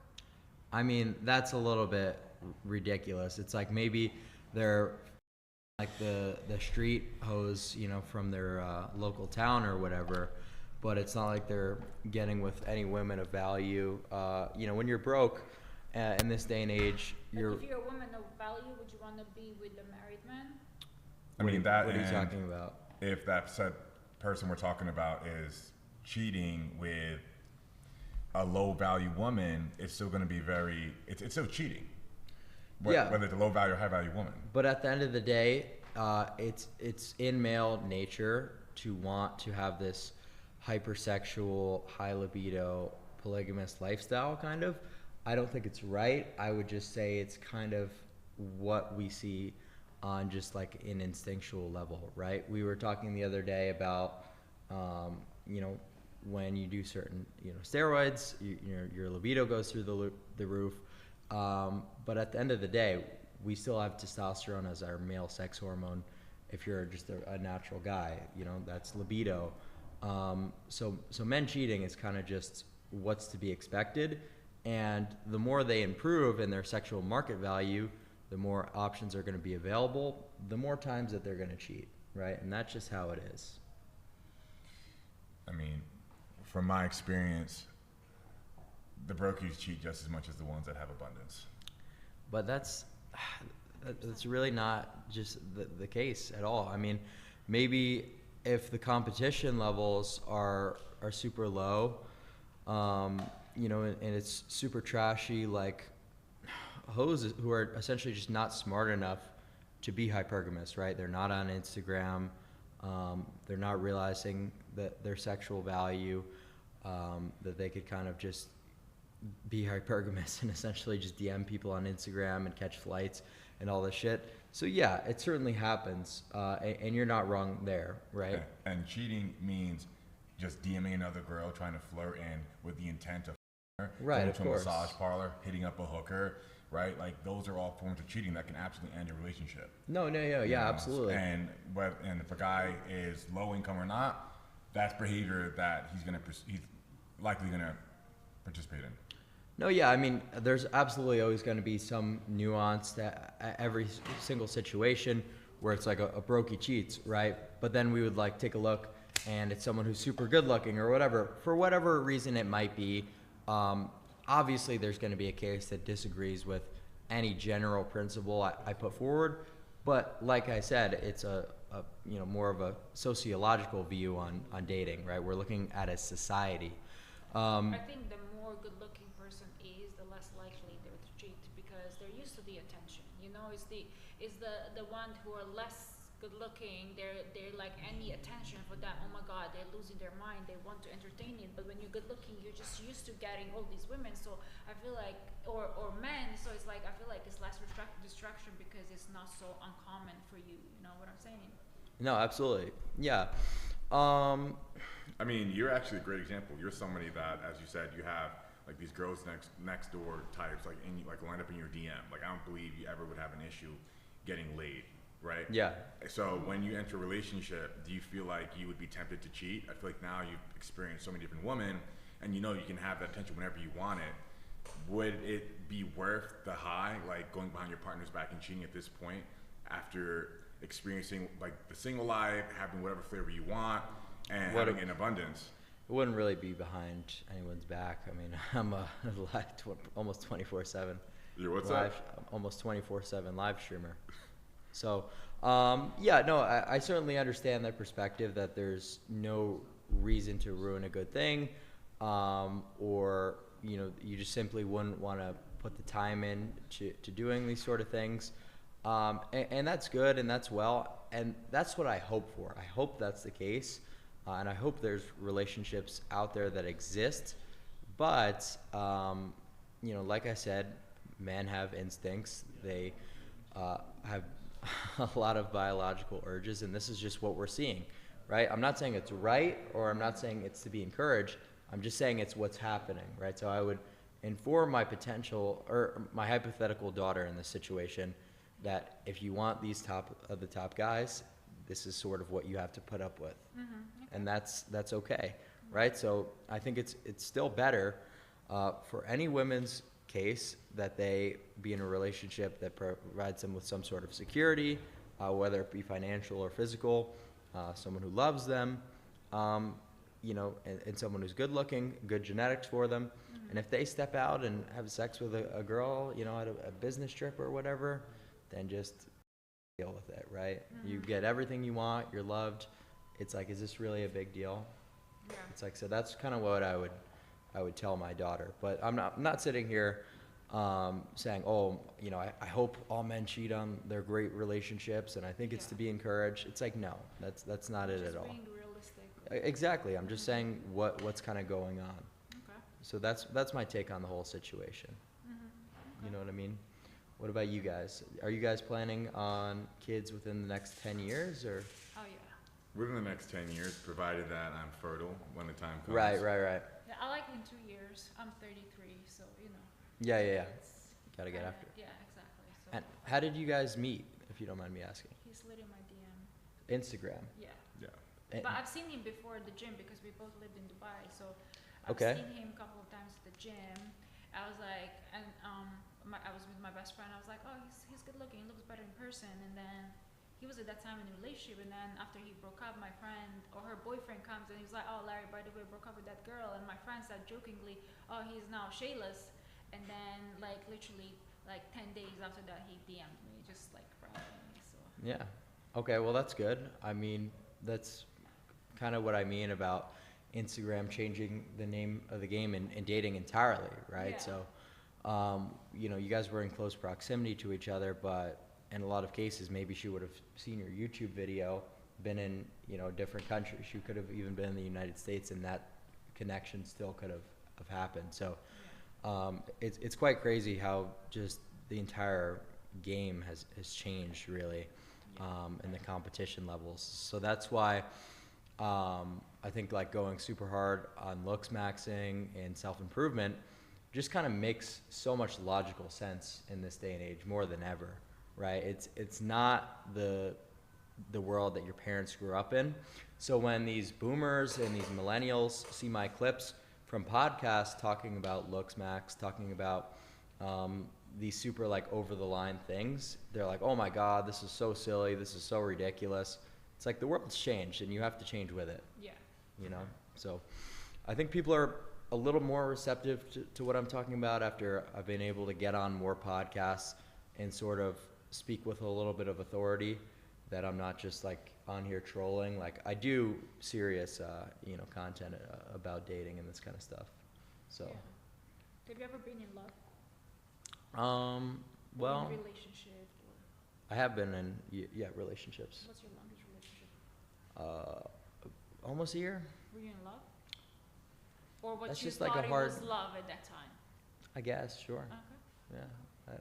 I mean, that's a little bit ridiculous. It's like maybe they're like the street hose, from their local town or whatever, but it's not like they're getting with any women of value. When you're broke in this day and age, But you're. if you're a woman of value, would you want to be with a married man? I mean that. What are you and talking about? if that said person we're talking about is cheating with a low value woman, it's still going to be it's still cheating. Yeah. Whether it's a low value or high value woman. But at the end of the day, it's in male nature to want to have this hypersexual, high libido, polygamous lifestyle, kind of. I don't think it's right. I would just say it's kind of what we see on just like an instinctual level, right? We were talking the other day about, when you do certain, steroids, your libido goes through the roof. But at the end of the day, we still have testosterone as our male sex hormone. If you're just a natural guy, that's libido. So men cheating is kind of just what's to be expected. And the more they improve in their sexual market value, the more options are going to be available, the more times that they're going to cheat, right? And that's just how it is. I mean, from my experience, the brokies cheat just as much as the ones that have abundance. But that's really not just the case at all. I mean, maybe if the competition levels are super low, You know, and it's super trashy, like hoes who are essentially just not smart enough to be hypergamous, right? They're not on Instagram. They're not realizing that their sexual value, that they could kind of just be hypergamous and essentially just DM people on Instagram and catch flights and all this shit. So yeah, it certainly happens, and you're not wrong there, right? And cheating means just DMing another girl, trying to flirt in with the intent of her, Right, going of to course. a massage parlor, hitting up a hooker, right? Like those are all forms of cheating that can absolutely end a relationship. No, You yeah, know? absolutely. And if a guy is low income or not, that's behavior that he's likely gonna participate in. No, yeah, I mean, there's absolutely always going to be some nuance to every single situation where it's like a brokey cheats, right? But then we would like take a look and it's someone who's super good looking or whatever, for whatever reason it might be. Obviously, there's going to be a case that disagrees with any general principle I put forward. But like I said, it's a you know, more of a sociological view on dating, right? We're looking at a society. I think the more good-looking person is, the less likely they're to cheat because they're used to the attention. You know, it's the one who are less good-looking. They're like any attention for them. Oh my God, they're losing their mind. They want to entertain it. But when you're good-looking, you're just used to getting all these women. So I feel like, or men. So it's like I feel like it's less distraction because it's not so uncommon for you. You know what I'm saying? No, absolutely. Yeah. I mean, you're actually a great example. You're somebody that, as you said, you have like these girls next door types, like lined up in your DM. Like I don't believe you ever would have an issue getting laid, right? Yeah. So when you enter a relationship, do you feel like you would be tempted to cheat? I feel like now you've experienced so many different women, and you know you can have that attention whenever you want it. Would it be worth the high, like going behind your partner's back and cheating at this point, after experiencing like the single life, having whatever flavor you want, and What having a- an abundance? It wouldn't really be behind anyone's back. I mean, I'm a almost 24/7 You're what's live, up? almost 24/7 live streamer. So, yeah, no, I certainly understand that perspective that there's no reason to ruin a good thing, or you know, you just simply wouldn't want to put the time in to doing these sort of things, and that's good and that's well, and that's what I hope for. I hope that's the case. And I hope there's relationships out there that exist, but you know, like I said, men have instincts. They have a lot of biological urges, and this is just what we're seeing, right? I'm not saying it's right, or I'm not saying it's to be encouraged. I'm just saying it's what's happening, right? So I would inform my potential or my hypothetical daughter in this situation that if you want these top guys, this is sort of what you have to put up with. And that's okay, right? So I think it's still better for any women's case that they be in a relationship that provides them with some sort of security, whether it be financial or physical, someone who loves them, you know, and someone who's good looking, good genetics for them. And if they step out and have sex with a girl, you know, at a business trip or whatever, then just deal with it, right? You get everything you want, you're loved. It's like, is this really a big deal? Yeah. It's like, so that's kind of what I would tell my daughter. But I'm not sitting here saying, oh, you know, I hope all men cheat on their great relationships, and I think it's to be encouraged. It's like, no, that's not it Just at all. being realistic. Exactly. I'm just saying what's kind of going on. Okay. So that's my take on the whole situation. You know what I mean? What about you guys? Are you guys planning on kids within the next 10 years or? Oh yeah. Within the next 10 years, provided that I'm fertile when the time comes. Right. Yeah, I like in 2 years. I'm 33, so you know. Yeah. It's Gotta get kinda- after it. Yeah, exactly. So And how did you guys meet, if you don't mind me asking? he slid in my DM. Instagram. Yeah. Yeah. And- But I've seen him before at the gym because we both lived in Dubai. So I've Okay. seen him a couple of times at the gym. I was like, and I was with my best friend. I was like, oh, he's good looking. He looks better in person. And then he was at that time in a relationship. And then after he broke up, my friend or her boyfriend comes and he's like, oh, Larry, by the way, broke up with that girl. And my friend said jokingly, oh, he's now shayless. And then like literally like 10 days after that, he DM'd me, just like following me. So Yeah. Okay, well that's good. I mean, that's kind of what I mean about Instagram changing the name of the game and dating entirely, right? Yeah. So, you know, you guys were in close proximity to each other, but in a lot of cases, maybe she would have seen your YouTube video, been in, you know, a different country. She could have even been in the United States, and that connection still could have happened. So, it's quite crazy how just the entire game has changed, really, and the competition levels. So that's why I think like going super hard on looks maxing and self-improvement just kind of makes so much logical sense in this day and age more than ever, right? It's not the world that your parents grew up in. So when these boomers and these millennials see my clips from podcasts talking about looks max, talking about these super like over the line things, they're like, oh my God, this is so silly, this is so ridiculous. It's like the world's changed and you have to change with it. Yeah. You know? So I think people are a little more receptive to what I'm talking about after I've been able to get on more podcasts and sort of speak with a little bit of authority, that I'm not just like on here trolling. Like I do serious, you know, content about dating and this kind of stuff. So, Yeah. Have you ever been in love? well, Or in a relationship? Or I have been in, relationships. what's your longest relationship? Almost a year, Were you in love? Or what That's you just like thought a it hard- was love at that time? I guess, sure. Okay. Yeah.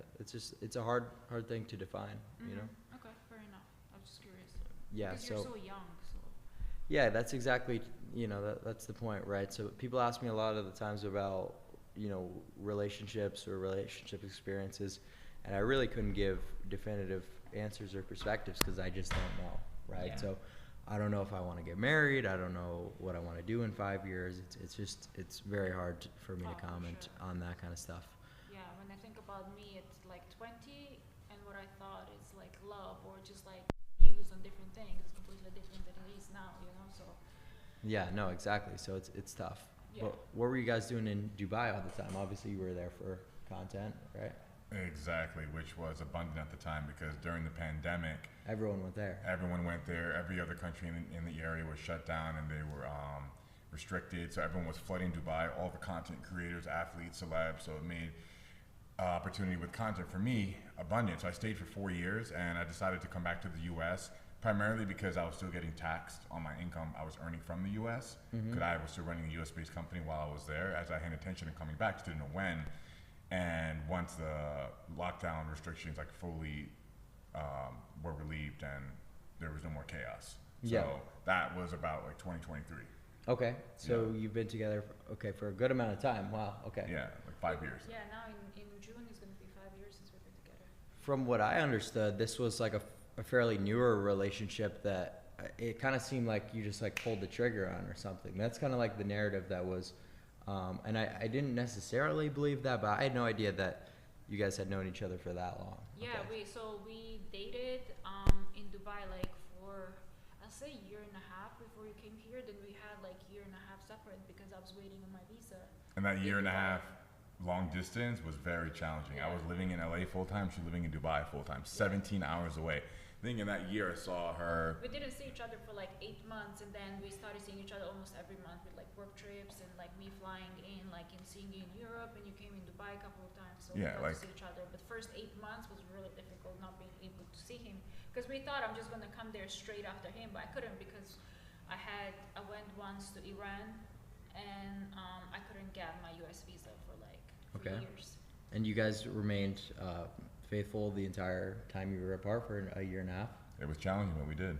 It's a hard thing to define, you know? Okay, fair enough. I was just curious. Yeah, Because so. you're so young, so. Yeah, that's exactly, you know, that's the point, right? So people ask me a lot of the times about, you know, relationships or relationship experiences, and I really couldn't give definitive answers or perspectives because I just don't know, right? Yeah. So I don't know if I want to get married. I don't know what I want to do in 5 years. It's very hard for me Oh, to for comment sure. on that kind of stuff. Yeah, when I think about me, it's like 20, and what I thought is like love or just like views on different things is completely different than it is now, you know? So, Yeah, no, exactly. So it's tough. yeah. But what were you guys doing in Dubai all the time? Obviously you were there for content, right? Exactly, which was abundant at the time because during the pandemic, Everyone went there. everyone went there. Every other country in the area was shut down and they were restricted. So everyone was flooding Dubai, all the content creators, athletes, celebs. So it made opportunity with content for me abundant. So I stayed for 4 years and I decided to come back to the US primarily because I was still getting taxed on my income I was earning from the US. Because I was still running a US based company while I was there. As I had intention of coming back, just didn't know when. And once the lockdown restrictions like fully were relieved and there was no more chaos. Yeah. So that was about like 2023. Okay, so you've been together, for a good amount of time. Wow, okay. Yeah, like 5 years. Yeah, now in June it's going to be 5 years since we've been together. From what I understood, this was like a fairly newer relationship that it kind of seemed like you just like pulled the trigger on or something. That's kind of like the narrative that was, and I didn't necessarily believe that, but I had no idea that you guys had known each other for that long. Yeah, Okay. we dated in Dubai like for I'll say a year and a half before we came here. Then we had like year and a half separate because I was waiting on my visa. And that year and a half long distance was very challenging. I was living in LA full time, she was living in Dubai full time, 17 hours away. I think in that year I saw her. We didn't see each other for like 8 months, and then we started seeing each other almost every month with like work trips and like me flying in, like in seeing you in Europe, and you came in Dubai a couple of times, so Yeah, we got like- to see each other. But first 8 months was really difficult not being able to see him because we thought I'm just gonna come there straight after him, but I couldn't because I went once to Iran, and I couldn't get my U.S. visa for like 3 Okay. years. And you guys remained faithful the entire time you were apart for a year and a half. It was challenging, but we did.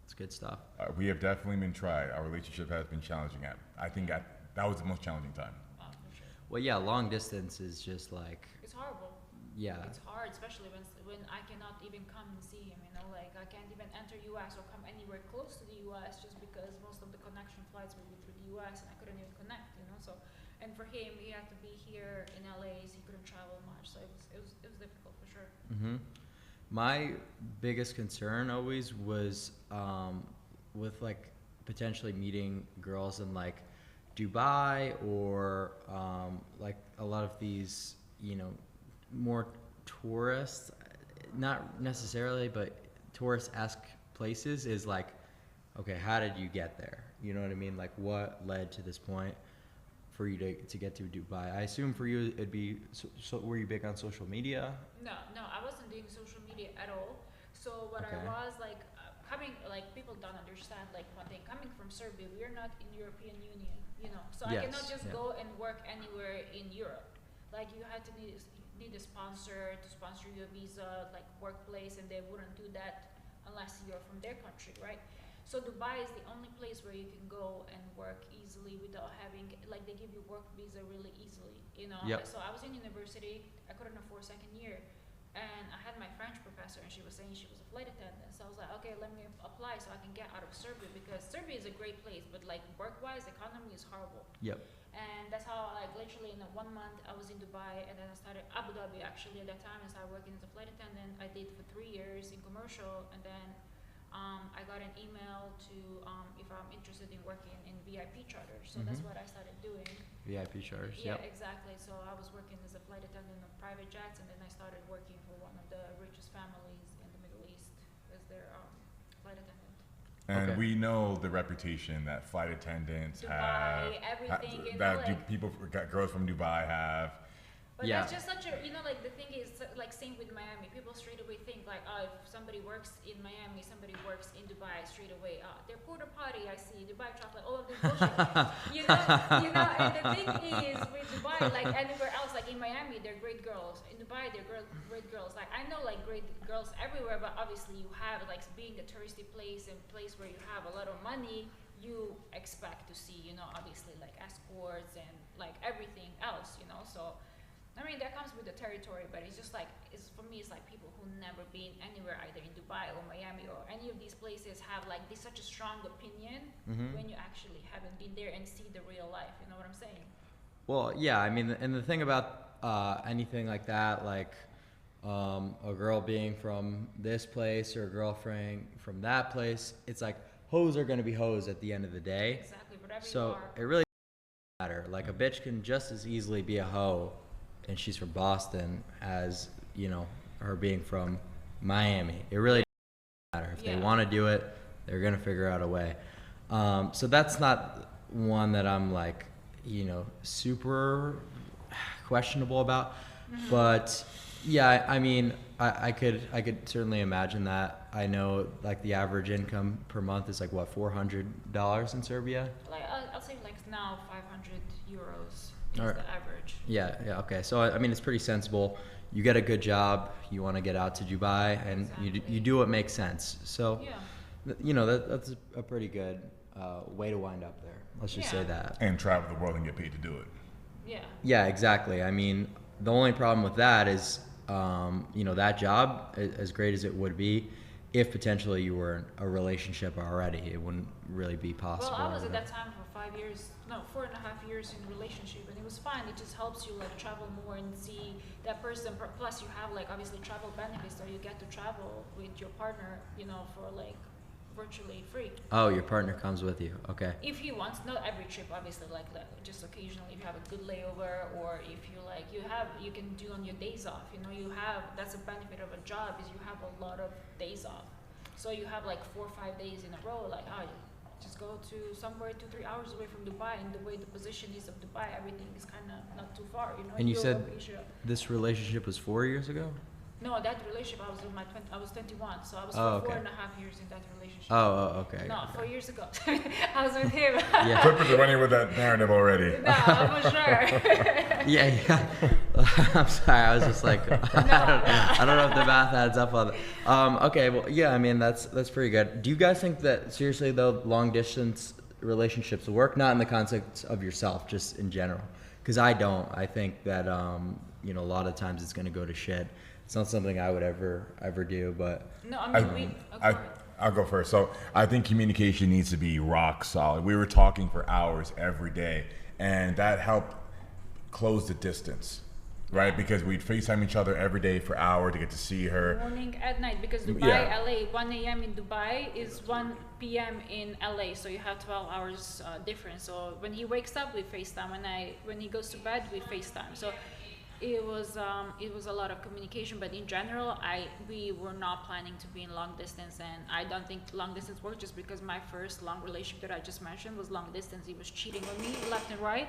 It's good stuff. We have definitely been tried. Our relationship has been challenging. I think that was the most challenging time. For sure. Well, yeah, long distance is just like, It's horrible. yeah, It's hard, especially when I cannot even come and see him, you know, like I can't even enter US or come anywhere close to the US just because most of the connection flights will be through the US and I couldn't even connect, you know, so, and for him, he had to be here in LA, so he couldn't travel much, so it was difficult for sure. My biggest concern always was with like potentially meeting girls in like Dubai or like a lot of these, you know, more tourist, not necessarily, but tourist-esque places is like okay, how did you get there? You know what I mean? Like, what led to this point for you to get to Dubai? I assume for you it'd be, so were you big on social media? No, I wasn't doing social media at all. So what I Okay. was like, coming, like people don't understand like one thing. Coming from Serbia, we are not in European Union, you know. So I Yes, cannot just yeah. go and work anywhere in Europe. Like you had to need a sponsor to sponsor your visa, like workplace, and they wouldn't do that unless you're from their country, right? So Dubai is the only place where you can go and work easily without having, like they give you work visa really easily, you know. Yep. So I was in university, I couldn't afford second year, and I had my French professor, and she was saying she was a flight attendant. So I was like, okay, let me apply so I can get out of Serbia, because Serbia is a great place, but like work-wise, economy is horrible. Yep. And that's how, like, literally in 1 month I was in Dubai, and then I started Abu Dhabi actually at that time. I started working as a flight attendant. I did for 3 years in commercial, and then I got an email to if I'm interested in working in VIP charters. So that's Mhm. what I started doing. VIP charters. Yeah, Yep. exactly. So I was working as a flight attendant on private jets, and then I started working for one of the richest families in the Middle East as their flight attendant. And Okay. we know the reputation that flight attendants Dubai, have, everything, you know, that like- people, girls from Dubai have. But Yeah. that's just such a, you know, like the thing is, like same with Miami. People straight away think like, oh, if somebody works in Miami, somebody works in Dubai, straight away, they're quarter potty, I see, Dubai chocolate, all of this bullshit. you know, and the thing is with Dubai, like anywhere else, like in Miami, they're great girls. In Dubai, they're great girls. Like I know like great girls everywhere, but obviously you have like being a touristy place and place where you have a lot of money, you expect to see, you know, obviously like escorts and like everything else, you know, so. I mean, that comes with the territory, but it's just like, for me, it's like people who never been anywhere, either in Dubai or Miami or any of these places, have like this such a strong opinion Mhm. when you actually haven't been there and see the real life. You know what I'm saying? Well, yeah, I mean, and the thing about anything like that, like a girl being from this place or a girlfriend from that place, it's like hoes are gonna be hoes at the end of the day. Exactly, whatever you So are. it really doesn't matter. Like a bitch can just as easily be a hoe, and she's from Boston, as you know, her being from Miami. It really doesn't matter. If they Yeah. want to do it, they're gonna figure out a way. So that's not one that I'm like, you know, super questionable about. But yeah, I mean, I could certainly imagine that. I know like the average income per month is like what, $400 in Serbia? Like I'll say like now 500 euros is Alright. the average. Yeah, okay. So I mean, it's pretty sensible. You get a good job, you want to get out to Dubai, and you Exactly. do what makes sense. So Yeah. you know, that's a pretty good way to wind up there. Let's just say Yeah. that. And travel the world and get paid to do it. Yeah. Yeah, exactly. I mean, the only problem with that is, you know, that job, as great as it would be, if potentially you were in a relationship already, it wouldn't really be possible. Well, I was or at that whatever. time for 5 years, no, 4.5 years in a relationship, and it was fine. It just helps you like travel more and see that person. Plus, you have like obviously travel benefits, so you get to travel with your partner, you know, for like virtually free. Oh, your partner comes with you. Okay. If he wants, not every trip, obviously, like just occasionally, if you have a good layover, or if you like, you can do on your days off. You know, that's a benefit of a job, is you have a lot of days off. So you have like 4 or 5 days in a row, like just go to somewhere 2-3 hours away from Dubai, and the way the position is of Dubai, everything is kind of not too far. You know. And you said Europe, Asia. this relationship was 4 years ago? No, that relationship, I was 21, so I was Oh, for okay. 4.5 years in that relationship. Oh, okay. No, okay. 4 years ago. I was with him. Yeah. Clippers are running with that narrative already. No, for sure. Yeah. I'm sorry. I was just like, I don't know if the math adds up on that. Okay. Well, yeah. I mean, that's pretty good. Do you guys think that seriously though, long distance relationships will work? Not in the context of yourself, just in general. Because I don't. I think that you know, a lot of times it's going to go to shit. It's not something I would ever do. But No, I mean, I'll go first. So I think communication needs to be rock solid. We were talking for hours every day, and that helped close the distance, right? Because we'd FaceTime each other every day for hours to get to see her. morning, at night, because Dubai, Yeah. LA, 1 a.m. in Dubai is 1 p.m. in LA, so you have 12 hours difference. So when he wakes up, we FaceTime. When he goes to bed, we FaceTime. So It was a lot of communication, but in general, we were not planning to be in long distance, and I don't think long distance worked just because my first long relationship that I just mentioned was long distance. He was cheating on me left and right,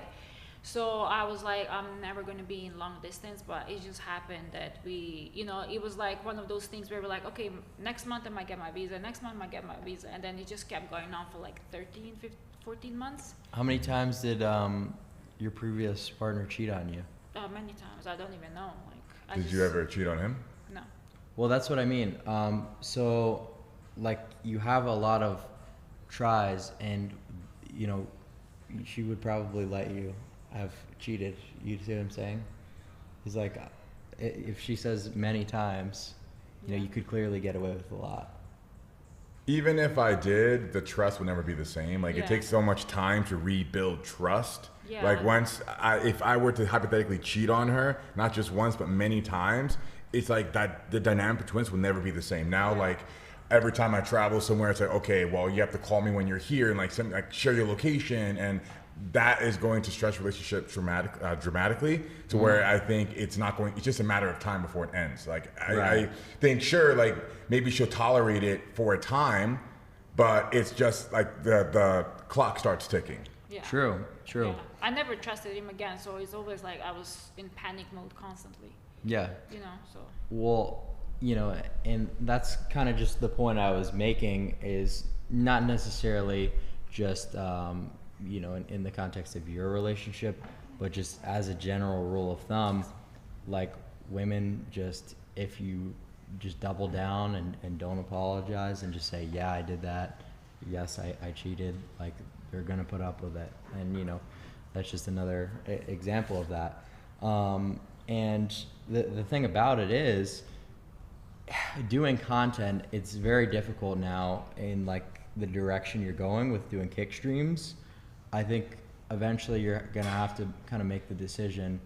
so I was like, I'm never going to be in long distance. But it just happened that we, it was like one of those things where we're like, okay, next month I might get my visa, next month I might get my visa, and then it just kept going on for like 13, 15, 14 months. How many times did your previous partner cheat on you? Many times. I don't even know. Like, Did you ever cheat on him? No. Well, that's what I mean. So, like, you have a lot of tries, and she would probably let you have cheated. You see what I'm saying? He's like, if she says many times, you could clearly get away with a lot. Even if I did, the trust would never be the same. Like, Yeah. it takes so much time to rebuild trust. Yeah. Like, if I were to hypothetically cheat on her, not just once, but many times, it's like that the dynamic between us will never be the same. Now, like, every time I travel somewhere, it's like, okay, well, you have to call me when you're here and like share your location, and that is going to stretch relationships dramatically to where I think it's just a matter of time before it ends. Like, I think, sure, like, maybe she'll tolerate it for a time, but it's just like the clock starts ticking. Yeah. True. Yeah. I never trusted him again, so it's always like I was in panic mode constantly. Yeah. So. Well, and that's kind of just the point I was making, is not necessarily just, in the context of your relationship, but just as a general rule of thumb, like, women if you just double down and don't apologize and just say, yeah, I did that. Yes, I cheated. Like, they're going to put up with it. And, that's just another example of that. And the thing about it is, doing content, it's very difficult now in, like, the direction you're going with doing kick streams. I think eventually you're going to have to kind of make the decision,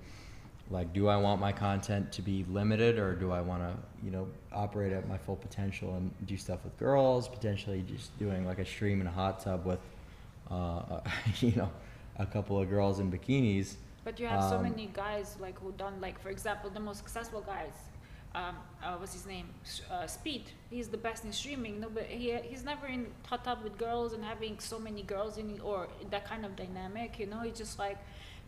like, do I want my content to be limited, or do I want to, operate at my full potential and do stuff with girls, potentially just doing like a stream in a hot tub with, a couple of girls in bikinis. But you have so many guys, like, who done, like, for example, the most successful guys. What's his name? Speed. He's the best in streaming. No, but he's never in hot tub with girls and having so many girls or that kind of dynamic. It's just like,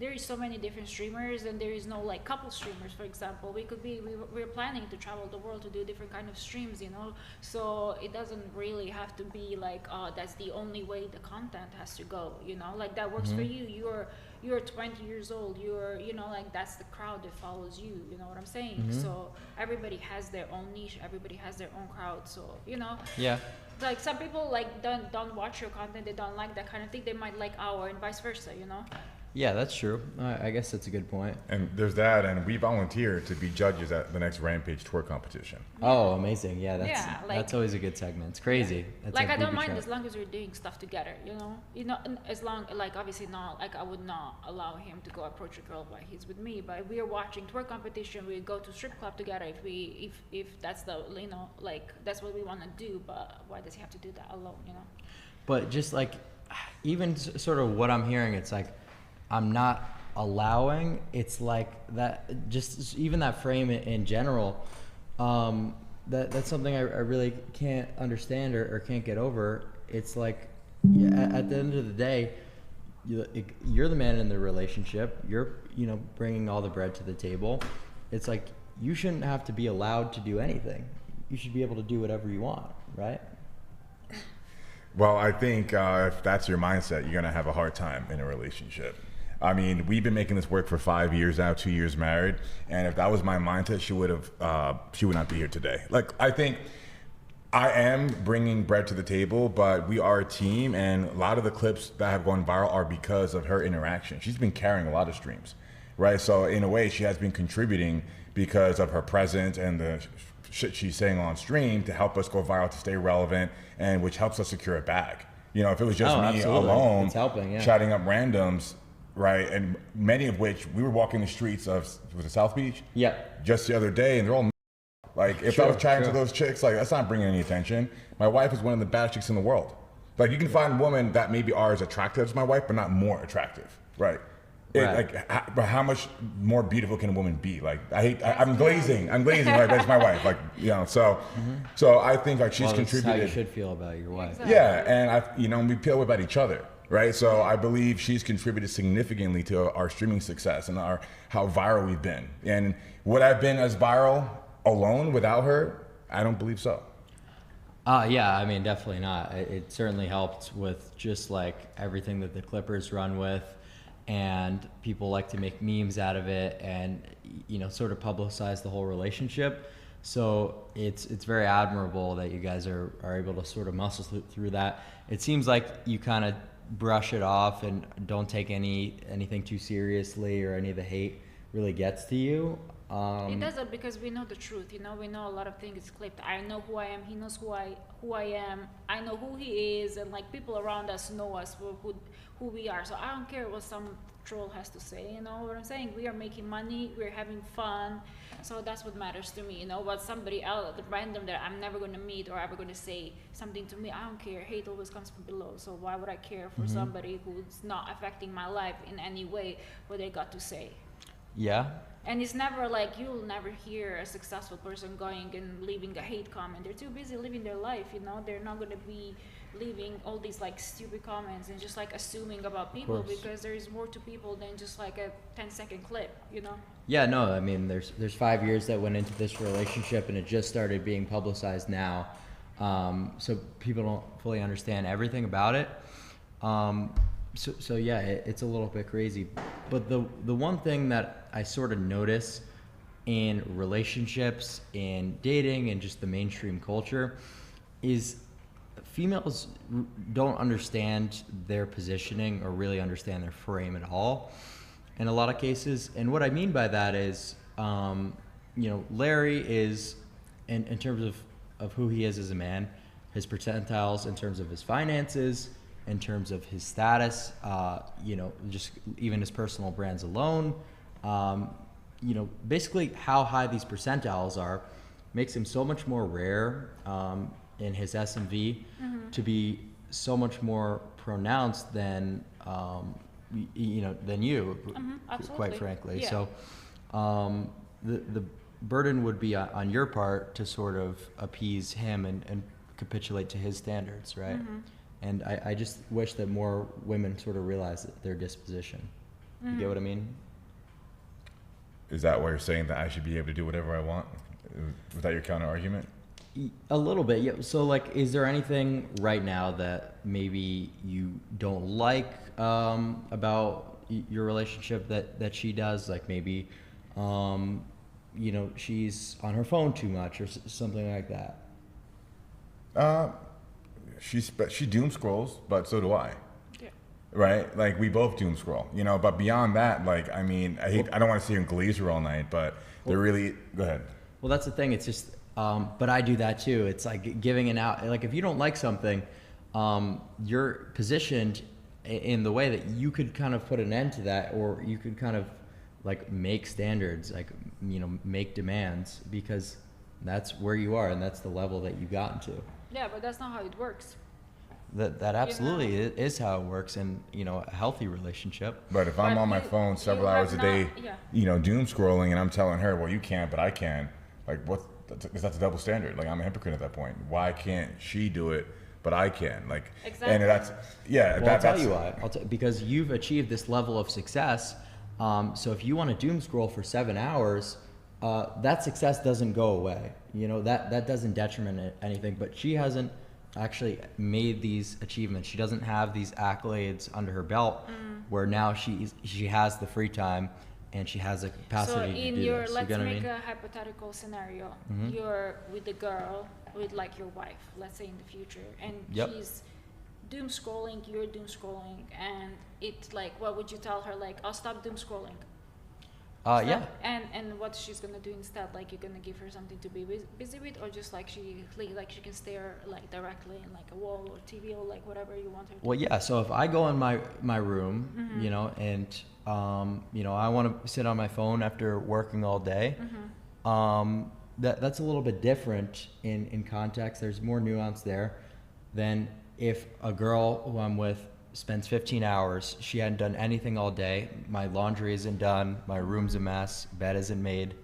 there is so many different streamers, and there is no, like, couple streamers, for example. We're planning to travel the world to do different kind of streams, so it doesn't really have to be like, that's the only way the content has to go, like, that works for you. You're 20 years old, like, that's the crowd that follows you, what I'm saying? So everybody has their own niche, everybody has their own crowd, so Yeah. like, some people, like, don't watch your content, they don't like that kind of thing, they might like our, and vice versa. Yeah, that's true. I guess that's a good point. And there's that, and we volunteered to be judges at the next Rampage tour competition. Oh, amazing. Yeah, like, that's always a good segment. It's crazy. It's like, I don't booby mind trap. as long as we're doing stuff together, as long, like, obviously not, like, I would not allow him to go approach a girl while he's with me, but if we are watching tour competition, we go to strip club together if that's the, like, that's what we want to do, but why does he have to do that alone, But just, like, even sort of what I'm hearing, it's like, I'm not allowing, it's like that, just even that frame in general, that's something I really can't understand or can't get over. It's like, at the end of the day, you're the man in the relationship, you're bringing all the bread to the table. It's like, you shouldn't have to be allowed to do anything. You should be able to do whatever you want, right? Well, I think if that's your mindset, you're gonna have a hard time in a relationship. I mean, we've been making this work for 5 years now, 2 years married, and if that was my mindset, she would not be here today. Like, I think I am bringing bread to the table, but we are a team, and a lot of the clips that have gone viral are because of her interaction. She's been carrying a lot of streams, right? So in a way, she has been contributing because of her presence and the shit she's saying on stream to help us go viral, to stay relevant, and which helps us secure a bag. If it was just me absolutely. alone, It's helping, yeah. chatting up randoms, right? And many of which, we were walking the streets of, was it South Beach? Yeah. Just the other day, and they're all like, if I was chatting to those chicks, like, that's not bringing any attention. My wife is one of the baddest chicks in the world. Like, you can find women that maybe are as attractive as my wife, but not more attractive, right? But how much more beautiful can a woman be? Like, I'm glazing, right? That's my wife. Like, so I think like she's contributed. That's how you should feel about your wife. Exactly. Yeah, and we feel about each other, right? So I believe she's contributed significantly to our streaming success and how viral we've been. And would I have been as viral alone without her? I don't believe so. Yeah, I mean, definitely not. It certainly helped with just like everything that the Clippers run with, and people like to make memes out of it and, sort of publicize the whole relationship. So it's very admirable that you guys are able to sort of muscle through that. It seems like you kind of brush it off and don't take anything too seriously, or any of the hate really gets to you. It doesn't, because we know the truth. We know a lot of things clipped. I know who I am. He knows who I am. I know who he is, and like people around us know us who we are. So I don't care what some troll has to say. You know what I'm saying? We are making money. We're having fun. So that's what matters to me. But somebody else, random that I'm never going to meet or ever going to say something to me, I don't care. Hate always comes from below. So why would I care for somebody who's not affecting my life in any way what they got to say? Yeah. And it's never like, you'll never hear a successful person going and leaving a hate comment. They're too busy living their life, They're not going to be leaving all these like stupid comments and just like assuming about people, because there's more to people than just like a 10-second clip, Yeah, no, I mean, there's 5 years that went into this relationship, and it just started being publicized now. So people don't fully understand everything about it. So yeah, it's a little bit crazy. But the one thing that I sort of notice in relationships, in dating, and just the mainstream culture is females don't understand their positioning or really understand their frame at all in a lot of cases. And what I mean by that is, Larry is, in terms of who he is as a man, his percentiles in terms of his finances, in terms of his status, just even his personal brands alone, basically how high these percentiles are makes him so much more rare in his SMV to be so much more pronounced than than you, quite frankly. Yeah. So the burden would be on your part to sort of appease him and capitulate to his standards, right? And I just wish that more women sort of realize their disposition. You get what I mean? Is that why you're saying that I should be able to do whatever I want? Was that your counter argument? A little bit, yeah. So, like, is there anything right now that maybe you don't like about your relationship that she does? Like maybe, she's on her phone too much or something like that. She doom scrolls, but so do I. Yeah. Right? Like we both doom scroll, but beyond that, like, I mean, I don't want to see her in Glazer all night, but they're really, go ahead. Well, that's the thing. It's just, but I do that too. It's like giving it out. Like if you don't like something, you're positioned in the way that you could kind of put an end to that, or you could kind of like make standards, like, make demands, because that's where you are and that's the level that you've gotten to. Yeah, but that's not how it works. That absolutely is how it works in, a healthy relationship. But if I'm on my phone several hours a day, doom scrolling, and I'm telling her, well, you can't, but I can, like, that's a double standard. Like, I'm a hypocrite at that point. Why can't she do it, but I can? Like, exactly. And that's, yeah. Well, I'll tell you why. Because you've achieved this level of success. So if you want to doom scroll for 7 hours, that success doesn't go away. That doesn't detriment anything. But she hasn't actually made these achievements. She doesn't have these accolades under her belt, where now she has the free time and she has the capacity to do this. Let's make a hypothetical scenario. You're with a girl, with like your wife, let's say in the future, and she's doom scrolling, you're doom scrolling, and it's like, what would you tell her? Like, I'll stop doom scrolling. Yeah. And what she's gonna do instead? Like, you're gonna give her something to be busy with, or just like she can stare like directly in like a wall or TV or like whatever you want her to. Well, yeah. So if I go in my room, and I want to sit on my phone after working all day, that's a little bit different in context. There's more nuance there than if a girl who I'm with spends 15 hours. She hadn't done anything all day. My laundry isn't done. My room's a mess. Bed isn't made.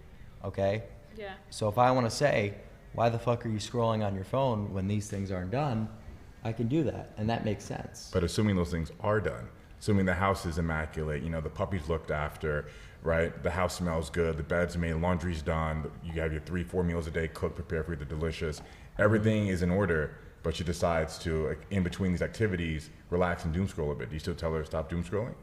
Okay? Yeah. So if I want to say, why the fuck are you scrolling on your phone when these things aren't done? I can do that, and that makes sense. But assuming those things are done, assuming the house is immaculate, you know, the puppy's looked after, right? The house smells good, the bed's made, laundry's done, you have your 3-4 meals a day cooked, prepared for you, they're delicious. Everything is in order, but she decides to, like, in between these activities, relax and doom scroll a bit. Do you still tell her to stop doom scrolling?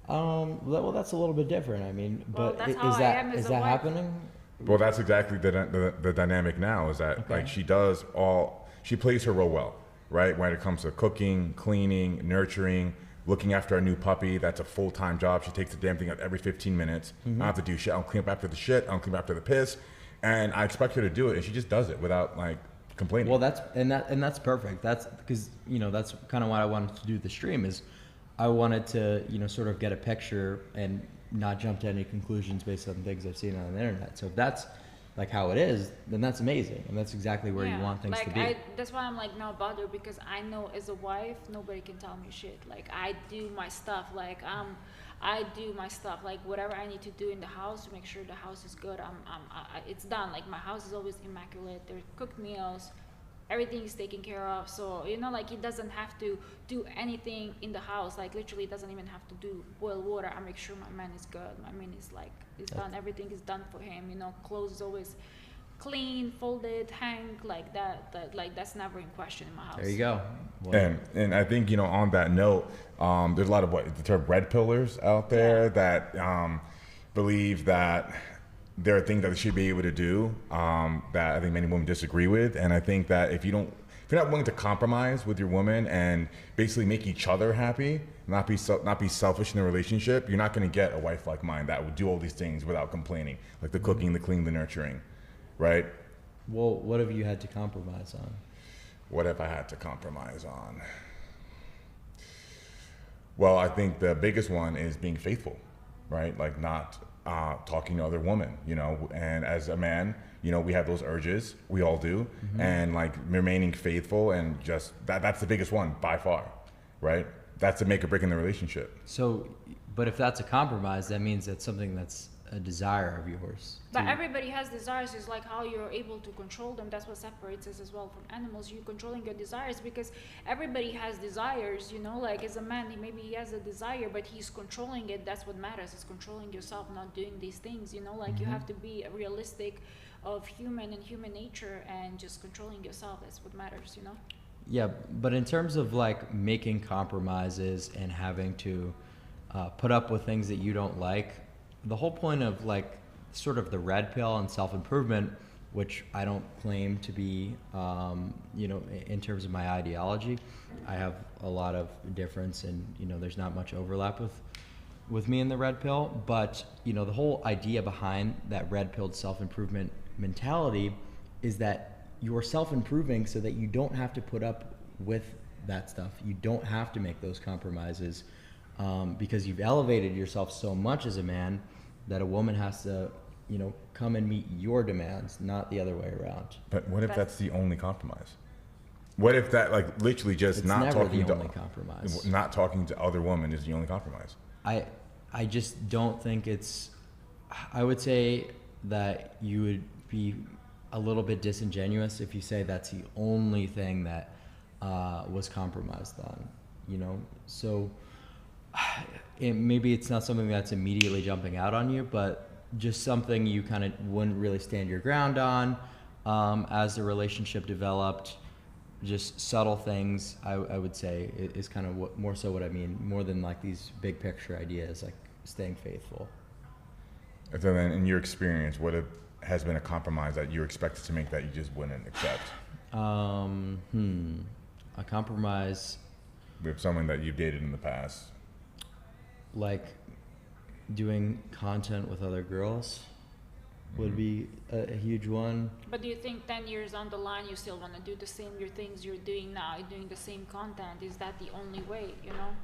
Well, that's a little bit different. I mean, Well, but that's how is I that am as is a that wife. happening? Well, that's exactly the dynamic now, is that, like, she plays her role well, right? When it comes to cooking, cleaning, nurturing, looking after a new puppy, that's a full-time job. She takes the damn thing out every 15 minutes. I don't have to do shit. I don't clean up after the shit. I don't clean up after the piss. And I expect her to do it, and she just does it without, like, complaining. Well, that's perfect. That's because, you know, that's kind of why I wanted to do the stream, is I wanted to, you know, sort of get a picture and not jump to any conclusions based on things I've seen on the internet. So if that's like how it is, then that's amazing, and that's exactly where you want things like to be. that's why I'm like not bothered, because I know as a wife nobody can tell me shit. Like I do my stuff. Like I do my stuff. Like whatever I need to do in the house to make sure the house is good. It's done. Like my house is always immaculate. There's cooked meals. Everything is taken care of. So, you know, like it doesn't have to do anything in the house. Like literally it doesn't even have to do boil water. I make sure my man is good. My man is like, is done. Everything is done for him. You know, clothes is always clean, folded, hang, like that. Like that's never in question in my house. There you go. Well, And I think, you know, on that note, there's a lot of the term red pillars out there that believe that there are things that they should be able to do that I think many women disagree with. And I think that if you're not willing to compromise with your woman and basically make each other happy, not be selfish in the relationship, you're not going to get a wife like mine that would do all these things without complaining, like the cooking, the cleaning, the nurturing, right? well, what have you had to compromise on? What have I had to compromise on? Well, I think the biggest one is being faithful, right? Like not talking to other women, you know, and as a man, you know, we have those urges, we all do, and like remaining faithful, and just that's the biggest one by far, right? That's the make or break in the relationship. So, but if that's a compromise, that means that's something that's a desire of yours. But everybody has desires. It's like how you're able to control them. That's what separates us as well from animals. You're controlling your desires, because everybody has desires, you know, like as a man, maybe he has a desire, but he's controlling it. That's what matters, is controlling yourself, not doing these things, you know, like you have to be realistic of human and human nature, and just controlling yourself. That's what matters, you know? Yeah, but in terms of like making compromises and having to put up with things that you don't like, the whole point of like sort of the red pill and self-improvement, which I don't claim to be, you know, in terms of my ideology, I have a lot of difference, and, you know, there's not much overlap with me in the red pill, but, you know, the whole idea behind that red pilled self-improvement mentality is that you're self-improving so that you don't have to put up with that stuff. You don't have to make those compromises, because you've elevated yourself so much as a man that a woman has to, you know, come and meet your demands, not the other way around. But what if that's the only compromise? What if that, like, literally just It's not never talking the only compromise. not talking to other women is the only compromise? I just don't think it's, I would say that you would be a little bit disingenuous if you say that's the only thing that was compromised on, you know? So maybe it's not something that's immediately jumping out on you, but just something you kind of wouldn't really stand your ground on as the relationship developed. Just subtle things, I would say, is kind of more so what I mean, more than like these big picture ideas, like staying faithful. And so then, in your experience, what has been a compromise that you're expected to make that you just wouldn't accept? A compromise, With someone that you've dated in the past? like doing content with other girls would be a huge one. But do you think 10 years on the line you still want to do the same things you're doing now? You're doing the same content. Is that the only way, you know?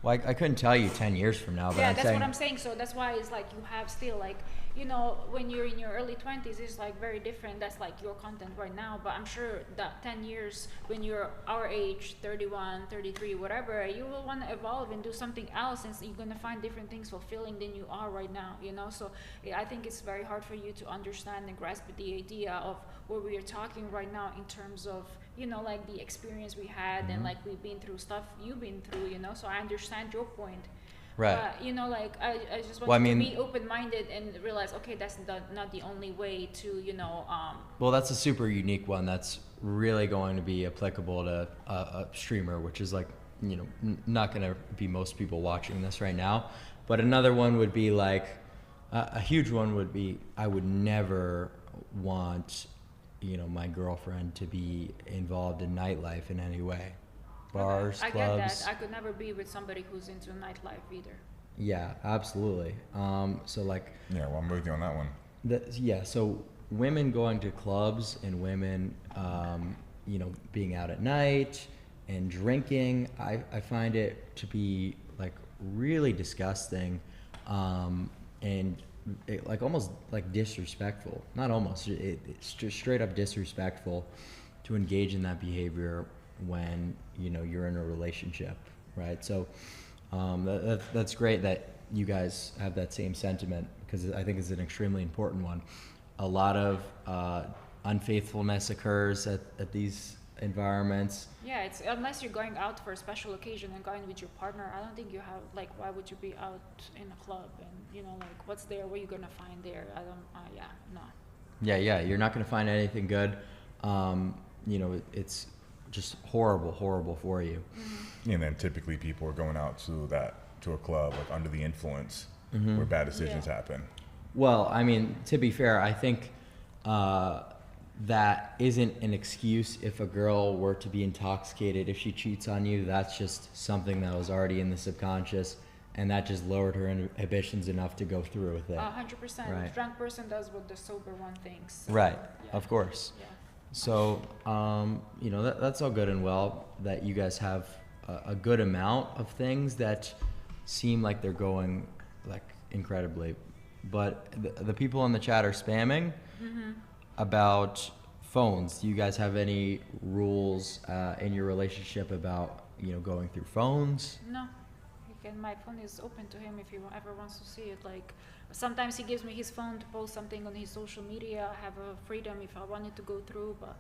Well, I couldn't tell you 10 years from now, but Yeah, I'm that's saying, what I'm saying. So that's why it's like you have still like, you know, when you're in your early 20s, it's like very different. That's like your content right now. But I'm sure that 10 years when you're our age, 31, 33, whatever, you will want to evolve and do something else, and you're going to find different things fulfilling than you are right now, you know? So yeah, I think it's very hard for you to understand and grasp the idea of what we are talking right now in terms of, you know, like the experience we had and like we've been through stuff you've been through, you know? So I understand your point. right. But, you know, like, I just want Well, I you to mean- be open-minded and realize, okay, that's not the only way to, you know, Well, that's a super unique one that's really going to be applicable to a streamer, which is like, you know, not going to be most people watching this right now. But another one would be like, a huge one would be, I would never want, you know, my girlfriend to be involved in nightlife in any way. Bars, I clubs. get that. I could never be with somebody who's into nightlife either. Yeah, absolutely. So like, Yeah, well, I'm with you on that one. yeah, so women going to clubs and women, you know, being out at night and drinking, I find it to be like really disgusting, and like almost like disrespectful. Not almost, it's just straight up disrespectful to engage in that behavior when, you know, you're in a relationship, right? So that's great that you guys have that same sentiment, because I think it's an extremely important one. A lot of unfaithfulness occurs at these environments. Yeah, it's unless you're going out for a special occasion and going with your partner, I don't think you have, like, why would you be out in a club and, you know, like, what's there, what are you gonna find there? I don't, yeah, no. Yeah, you're not gonna find anything good. You know, it's just horrible for you. And then typically people are going out to a club like under the influence, where bad decisions happen. Well, I mean, to be fair, I think that isn't an excuse if a girl were to be intoxicated. If she cheats on you, that's just something that was already in the subconscious, and that just lowered her inhibitions enough to go through with it. 100%. Right. Drunk person does what the sober one thinks. Right, Yeah. of course. Yeah. So, you know, that's all good and well that you guys have a good amount of things that seem like they're going like incredibly, but the people in the chat are spamming about phones. Do you guys have any rules in your relationship about, you know, going through phones? No, my phone is open to him if he ever wants to see it. Like, sometimes he gives me his phone to post something on his social media. I have a freedom if I wanted to go through, but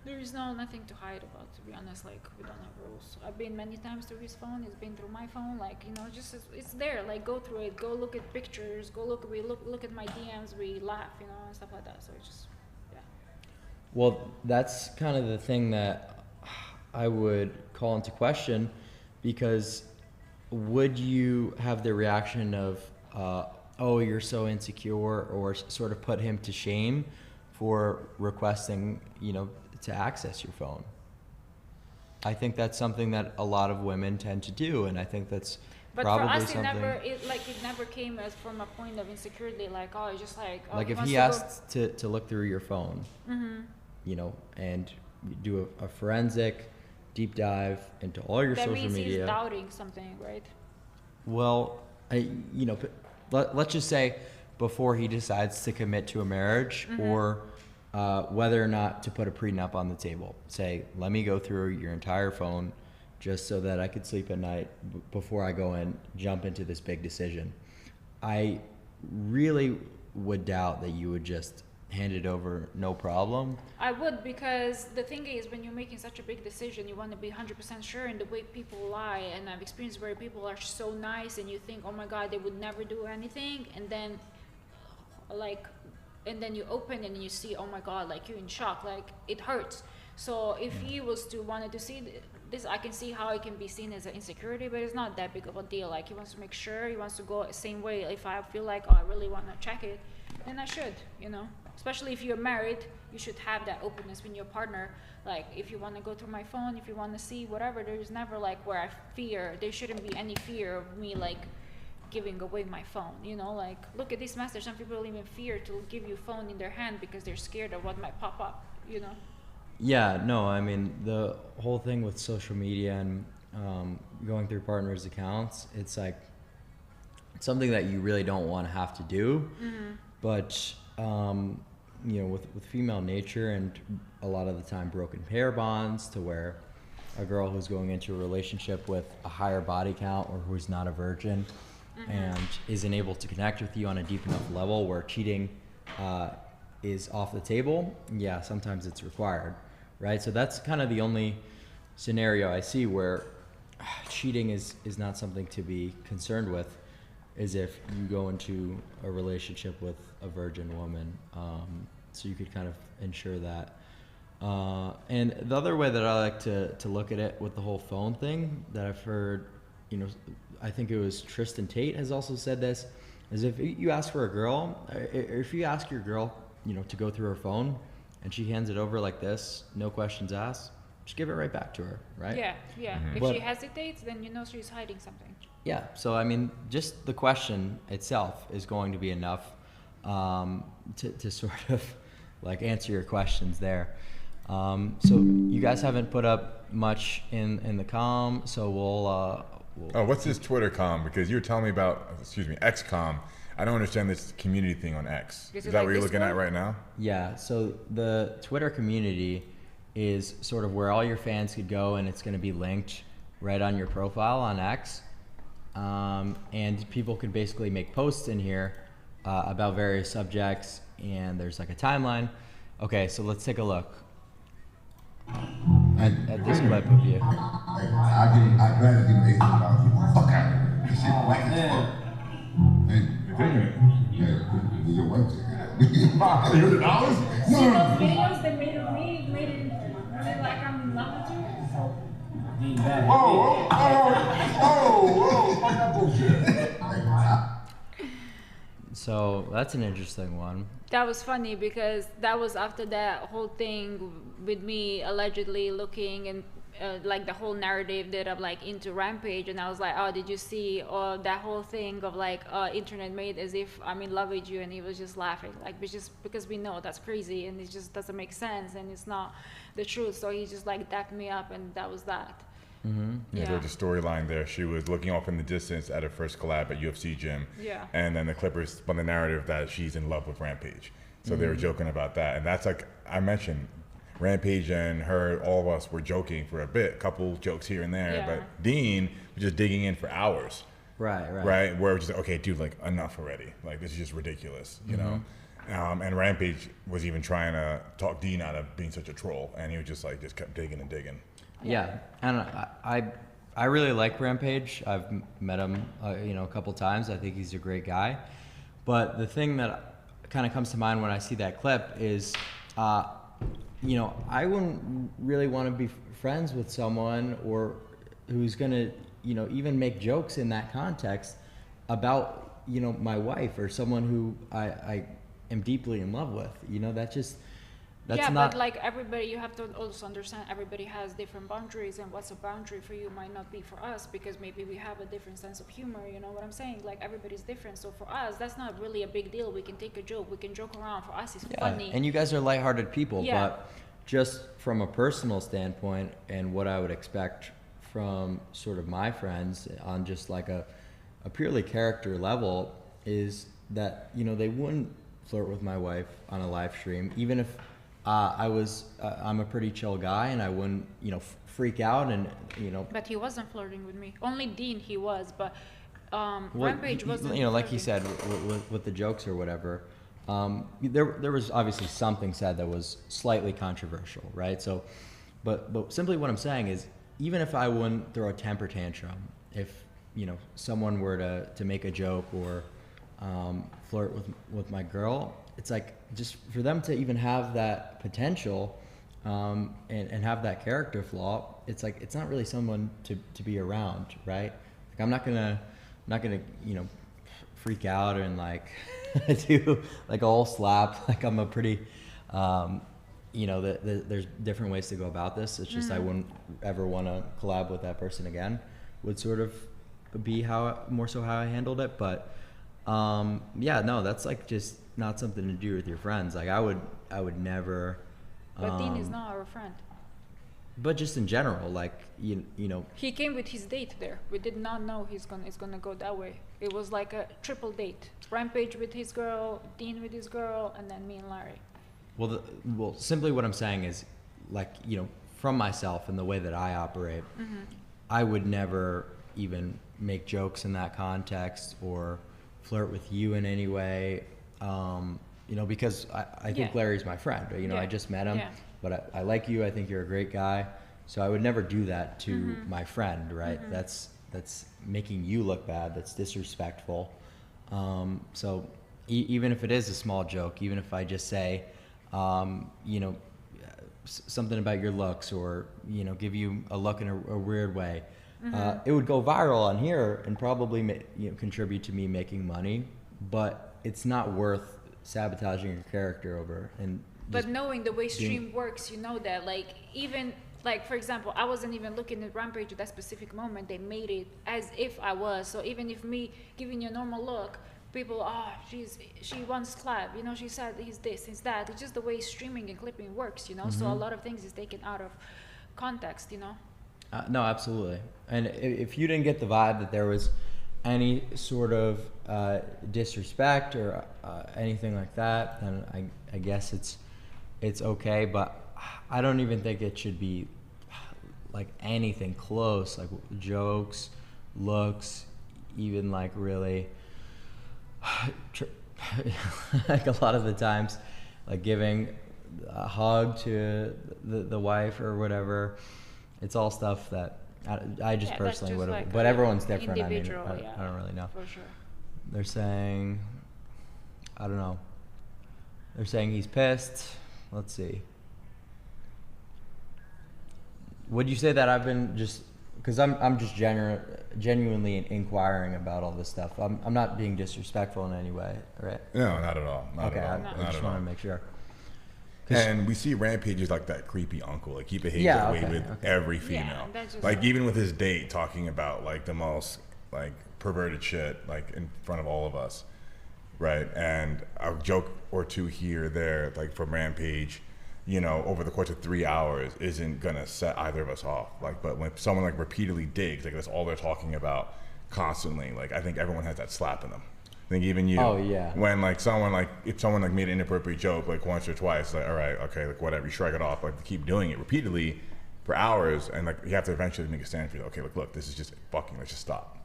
there is nothing to hide about, to be honest. Like, we don't have rules. I've been many times through his phone. He's been through my phone. Like, you know, just it's there. Like, go through it. Go look at pictures. Go look at my DMs. We laugh, you know, and stuff like that. So it's just, yeah. Well, that's kind of the thing that I would call into question, because would you have the reaction of, oh, you're so insecure, or sort of put him to shame for requesting, you know, to access your phone? I think that's something that a lot of women tend to do, and I think that's But probably for us, something. it never came as from a point of insecurity. Like, oh, it's just like, oh, Like if wants he to go- asked to look through your phone, you know, and do a forensic deep dive into all your that social means media. he's doubting something, right? Well, you know, let's just say before he decides to commit to a marriage, or whether or not to put a prenup on the table. Say, let me go through your entire phone just so that I could sleep at night before I go and jump into this big decision. I really would doubt that you would just hand it over no problem. I would, because the thing is, when you're making such a big decision, you want to be 100% sure. And the way people lie, and I've experienced where people are so nice, and you think, oh my God, they would never do anything, and then, like, and then you open and you see, oh my God, like, you're in shock, like, it hurts. So if he was to wanted to see this, I can see how it can be seen as an insecurity, but it's not that big of a deal. Like, he wants to make sure, he wants to go the same way. If I feel like, oh, I really want to check it, then I should, you know. Especially if you're married, you should have that openness with your partner. Like, if you want to go through my phone, if you want to see whatever, there's never like where I fear, there shouldn't be any fear of me like giving away my phone, you know, like, look at this message. Some people even fear to give you phone in their hand because they're scared of what might pop up, you know. Yeah, no, I mean, the whole thing with social media and going through partners' accounts, it's like something that you really don't want to have to do. But with female nature and a lot of the time broken pair bonds, to where a girl who's going into a relationship with a higher body count or who's not a virgin and isn't able to connect with you on a deep enough level where cheating is off the table, yeah, sometimes it's required, right? So that's kind of the only scenario I see where cheating is not something to be concerned with, is if you go into a relationship with a virgin woman. So you could kind of ensure that. And the other way that I like to look at it with the whole phone thing that I've heard, I think it was Tristan Tate has also said this, is if you ask for a girl, if you ask your girl, to go through her phone and she hands it over like this, no questions asked, just give it right back to her, right? Yeah. If But- she hesitates, then she's hiding something. Yeah, so I mean, just the question itself is going to be enough to sort of like answer your questions there. So you guys haven't put up much in the comm, so we'll Oh, what's this Twitter com? Because you were telling me about, XCOM. I don't understand this community thing on X. Is Is it that like what you're looking at Discord? right now? Yeah, so the Twitter community is sort of where all your fans could go, and it's going to be linked right on your profile on X. And people could basically make posts in here about various subjects, and there's like a timeline. Okay, so let's take a look at this clip of you. I'd rather give him $800 get the fuck out of here. This shit whack as fuck. Did your wife take it? $800? See those videos they made of me, made it like I'm in love with you. Whoa, fuck that bullshit. So that's an interesting one. That was funny because that was after that whole thing with me allegedly looking and like the whole narrative that I'm like into Rampage, and I was like, oh, did you see that whole thing of like internet made as if I'm in love with you, and he was just laughing, like just because we know that's crazy and it just doesn't make sense and it's not the truth. So he just like dapped me up, and that was that. Yeah, there was a storyline there. She was looking off in the distance at her first collab at UFC gym. Yeah. And then the Clippers spun the narrative that she's in love with Rampage. So they were joking about that. And that's like, I mentioned, Rampage and her, all of us were joking for a bit, couple jokes here and there. Yeah. But Dean was just digging in for hours. Right. Where it was just like, okay, dude, like enough already. Like this is just ridiculous, you know? And Rampage was even trying to talk Dean out of being such a troll. And he was just like, just kept digging and digging. Yeah, and I really like Rampage. I've met him, a couple times. I think he's a great guy. But the thing that kind of comes to mind when I see that clip is, I wouldn't really want to be friends with someone or who's gonna, even make jokes in that context about, my wife or someone who I am deeply in love with. That's not. But like everybody, you have to also understand everybody has different boundaries, and what's a boundary for you might not be for us, because maybe we have a different sense of humor. You know what I'm saying? Like everybody's different. So for us, that's not really a big deal. We can take a joke. We can joke around. For us, it's funny. And you guys are lighthearted people, Yeah. but just from a personal standpoint and what I would expect from sort of my friends on just like a purely character level is that, they wouldn't flirt with my wife on a live stream, even if I'm a pretty chill guy and I wouldn't, freak out and, But he wasn't flirting with me. Only Dean he was, but well, Rampage wasn't. like you flirting. said, with the jokes or whatever, there was obviously something said that was slightly controversial, right? So, but simply what I'm saying is, even if I wouldn't throw a temper tantrum, if someone were to make a joke or flirt with my girl, it's like just for them to even have that potential and have that character flaw, it's like it's not really someone to be around, right? Like I'm not gonna freak out and like do like a whole slap. Like I'm a pretty there's different ways to go about this. It's just I wouldn't ever want to collab with that person again. Would sort of be more so how I handled it. But that's like just not something to do with your friends. Like I would never. But Dean is not our friend. but just in general, like you know. He came with his date there. We did not know it's gonna go that way. It was like a triple date. Rampage with his girl, Dean with his girl, and then me and Larry. Well, simply what I'm saying is, like, you know, from myself and the way that I operate, I would never even make jokes in that context or flirt with you in any way, you know, because I think Larry's my friend. You know, I just met him, but I like you. I think you're a great guy. So I would never do that to my friend, right? That's making you look bad. That's disrespectful. So even if it is a small joke, even if I just say, you know, something about your looks, or, you know, give you a look in a weird way, it would go viral on here and probably contribute to me making money, but it's not worth sabotaging your character over. And but knowing the way stream works, you know that, like, even like, for example, I wasn't even looking at Rampage at that specific moment. They made it as if I was. So even if me giving you a normal look, people, she wants Clav, you know, she said he's this, he's that. It's just the way streaming and clipping works, you know. So a lot of things is taken out of context, you know. No, absolutely. And if you didn't get the vibe that there was any sort of disrespect or anything like that, then I guess it's okay. But I don't even think it should be like anything close, like jokes, looks, even like really like a lot of the times, like giving a hug to the wife or whatever. It's all stuff that I just personally would have, like, but everyone's different. I mean, I don't really know. For sure. They're saying, I don't know. They're saying he's pissed. Let's see. Would you say that I've been just, because I'm just genuinely inquiring about all this stuff. I'm not being disrespectful in any way, right? No, not at all. Not at all. I just want to make sure. And we see Rampage as like that creepy uncle. Like he behaves that way with every female. Like even with his date, talking about like the most like perverted shit, like in front of all of us, right? And a joke or two here or there, like from Rampage, you know, over the course of 3 hours, isn't gonna set either of us off. Like, but when someone like repeatedly digs, like that's all they're talking about constantly. Like I think everyone has that slap in them. I think even you, when like someone like, if someone like made an inappropriate joke like once or twice, like all right, okay, like whatever, you shrug it off, like keep doing it repeatedly for hours, and like you have to eventually make a stand for you. Okay, look, this is just fucking, let's just stop.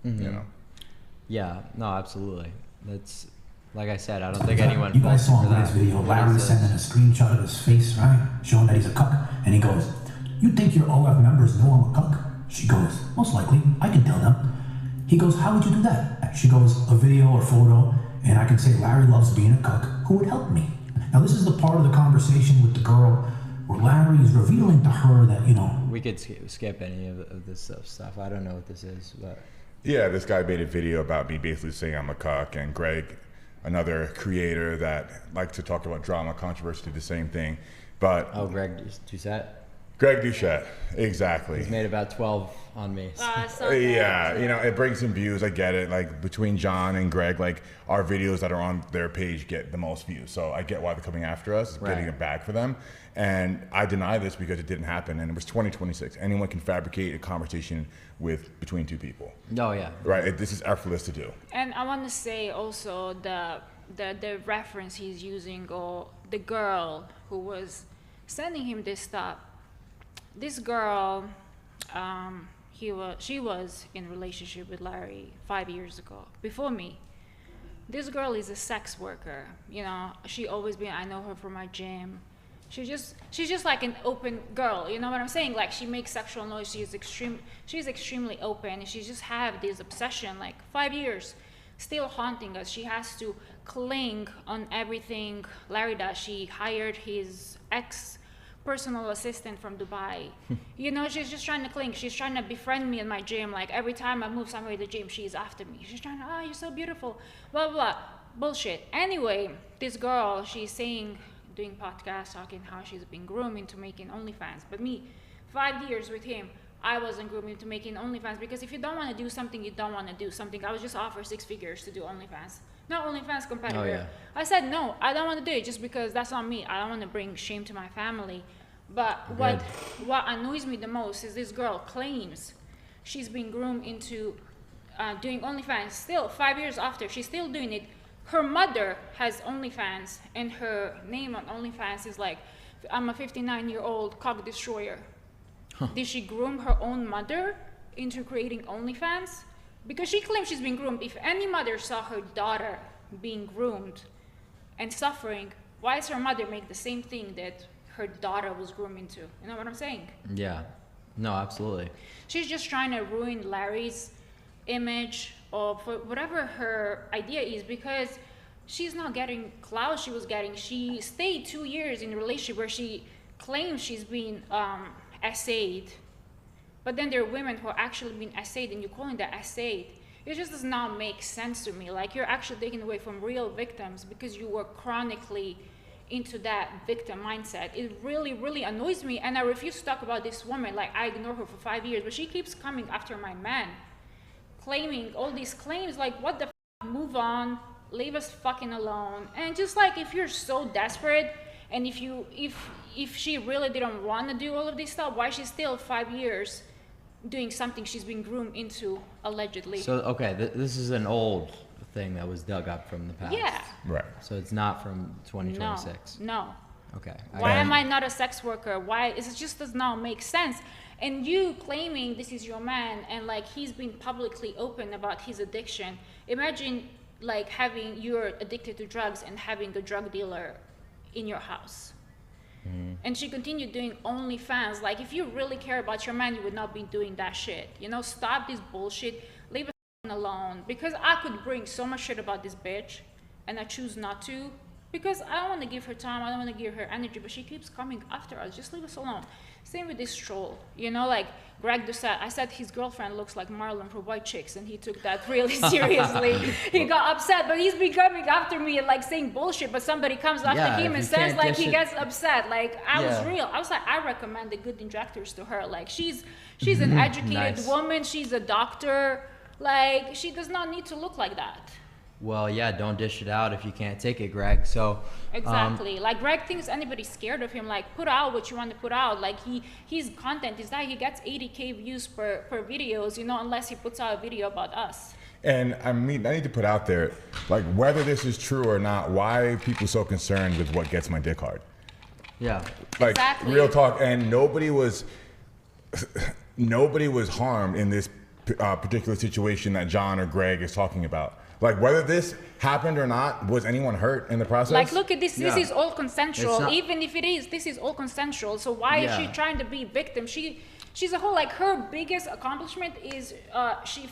You know? Yeah, no, absolutely. That's, like I said, I don't think anyone. You guys saw in Larry's video, Larry sending a screenshot of his face, right? Showing that he's a cuck. And he goes, "You think your OF members know I'm a cuck?" She goes, "Most likely, I can tell them." He goes, "How would you do that?" She goes, "A video or photo, and I can say Larry loves being a cuck. Who would help me?" Now this is the part of the conversation with the girl where Larry is revealing to her that, you know. We could skip any of this stuff. I don't know what this is, but. Yeah, this guy made a video about me basically saying I'm a cuck, and Greg, another creator that likes to talk about drama, controversy, did the same thing. But Greg Doucette? Greg Doucette, exactly. He's made about 12 on me. So. Yeah, you know, it brings some views, I get it. Like between John and Greg, like our videos that are on their page get the most views. So I get why they're coming after us, getting it back for them. And I deny this because it didn't happen, and it was 2026. Anyone can fabricate a conversation between two people. Oh yeah. Right, this is effortless to do. And I want to say also the reference he's using, or the girl who was sending him this stuff. This girl, she was in a relationship with Larry 5 years ago, before me. This girl is a sex worker. You know, she always been. I know her from my gym. She's just like an open girl. You know what I'm saying? Like she makes sexual noise. She's extremely open. And she just have this obsession, like 5 years, still haunting us. She has to cling on everything Larry does. She hired his personal assistant from Dubai. You know, she's just trying to cling. She's trying to befriend me in my gym. Like every time I move somewhere to the gym, she's after me. She's trying to, you're so beautiful, blah, blah, blah. Bullshit. Anyway, this girl, she's saying, doing podcasts, talking how she's been grooming to making OnlyFans. But me, 5 years with him, I wasn't grooming to making OnlyFans, because if you don't want to do something, you don't want to do something. I was just offered 6 figures to do OnlyFans. Not OnlyFans competitor. I said, no, I don't want to do it just because that's on me. I don't want to bring shame to my family. But what annoys me the most is this girl claims she's been groomed into doing OnlyFans. Still, 5 years after, she's still doing it. Her mother has OnlyFans, and her name on OnlyFans is like, I'm a 59-year-old cock destroyer. Huh. Did she groom her own mother into creating OnlyFans? Because she claims she's been groomed. If any mother saw her daughter being groomed and suffering, why does her mother make the same thing that her daughter was groomed into? You know what I'm saying? Yeah. No, absolutely. She's just trying to ruin Larry's image or whatever her idea is, because she's not getting clout she was getting. She stayed 2 years in a relationship where she claims she's been essayed, but then there are women who are actually being essayed and you're calling that essayed. It just does not make sense to me. Like, you're actually taking away from real victims because you were chronically into that victim mindset. It really, really annoys me, and I refuse to talk about this woman. Like, I ignore her for 5 years, but she keeps coming after my man, claiming all these claims. Like, what the f? Move on, leave us fucking alone. And just like, if you're so desperate, and if she really didn't want to do all of this stuff, why she's still 5 years doing something she's been groomed into, allegedly? So, okay, this is an old thing that was dug up from the past. Yeah. Right. So it's not from 2026. No. Okay. Why am I not a sex worker? Why? It just does not make sense. And you claiming this is your man, and like, he's been publicly open about his addiction. Imagine like you're addicted to drugs and having a drug dealer in your house. Mm-hmm. And she continued doing OnlyFans. Like, if you really care about your man, you would not be doing that shit. You know, stop this bullshit. Leave us alone. Because I could bring so much shit about this bitch, and I choose not to. Because I don't want to give her time, I don't want to give her energy, but she keeps coming after us. Just leave us alone. Same with this troll. You know, like Greg Doucette, I said his girlfriend looks like Marlon from White Chicks, and he took that really seriously. He got upset, but he's been coming after me and like saying bullshit, but somebody comes after him and says like he gets upset. Like, I was real. I was like, I recommend the good injectors to her. Like, she's an educated woman. She's a doctor. Like, she does not need to look like that. Well, yeah, don't dish it out if you can't take it, Greg. So exactly. Like, Greg thinks anybody's scared of him. Like, put out what you want to put out. Like, his content is that he gets 80K views per videos, you know, unless he puts out a video about us. And I mean, I need to put out there, like, whether this is true or not, why are people so concerned with what gets my dick hard? Yeah. Like, real talk. And nobody was harmed in this particular situation that John or Greg is talking about. Like, whether this happened or not, was anyone hurt in the process? Like, look at this. This is all consensual. Even if it is, this is all consensual. So why is she trying to be victim? She's a whole, like, her biggest accomplishment is she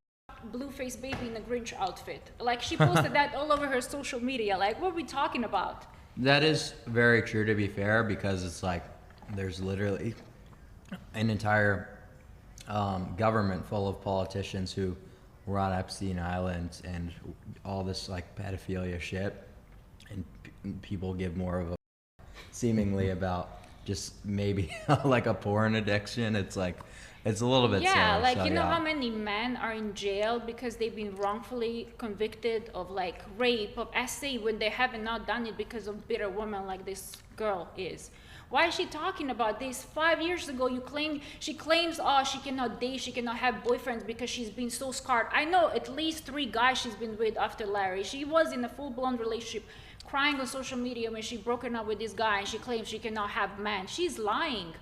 Blueface Baby in a Grinch outfit. Like, she posted that all over her social media. Like, what are we talking about? That is very true, to be fair, because it's like there's literally an entire government full of politicians who were on Epstein Island and all this like pedophilia shit, and people give more of a seemingly about just maybe like a porn addiction. It's like, it's a little bit silly, like, so, you know how many men are in jail because they've been wrongfully convicted of like rape, of essay, when they haven't not done it because of bitter woman like this girl is. Why is she talking about this? 5 years ago, she claims, oh, she cannot date, she cannot have boyfriends because she's been so scarred. I know at least 3 guys she's been with after Larry. She was in a full-blown relationship, crying on social media when she broken up with this guy, and she claims she cannot have men. She's lying.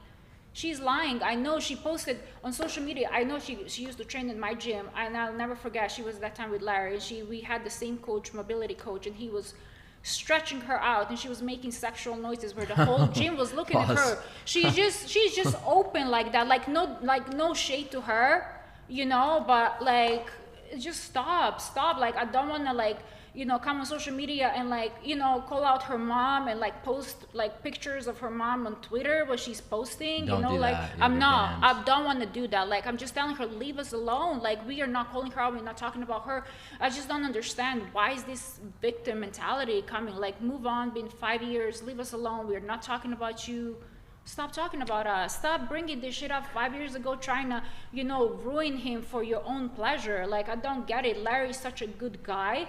She's lying. I know she posted on social media. I know she used to train in my gym, and I'll never forget. She was that time with Larry, and we had the same coach, mobility coach, and he was stretching her out, and she was making sexual noises where the whole gym was looking at her. She's just open like that, like no shade to her, you know, but like, just stop. Like, I don't want to, like, you know, come on social media and, like, you know, call out her mom and like post like pictures of her mom on Twitter, what she's posting. Don't, you know, do like, that. I don't want to do that. Like, I'm just telling her, leave us alone. Like, we are not calling her out, we're not talking about her. I just don't understand, why is this victim mentality coming? Like, move on, been 5 years, leave us alone, we're not talking about you. Stop talking about us. Stop bringing this shit up 5 years ago, trying to, you know, ruin him for your own pleasure. Like, I don't get it. Larry's such a good guy.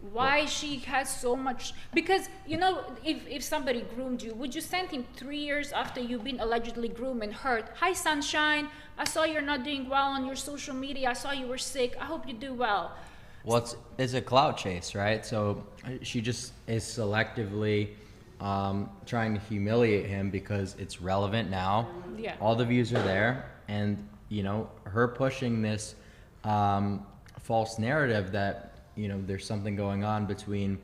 Why she has so much? Because you know, if somebody groomed you, would you send him 3 years after you've been allegedly groomed and hurt? Hi, sunshine. I saw you're not doing well on your social media. I saw you were sick. I hope you do well. Well, it's a clout chase, right? So she just is selectively trying to humiliate him because it's relevant now. Yeah. All the views are there, and you know, her pushing this false narrative that, you know, there's something going on between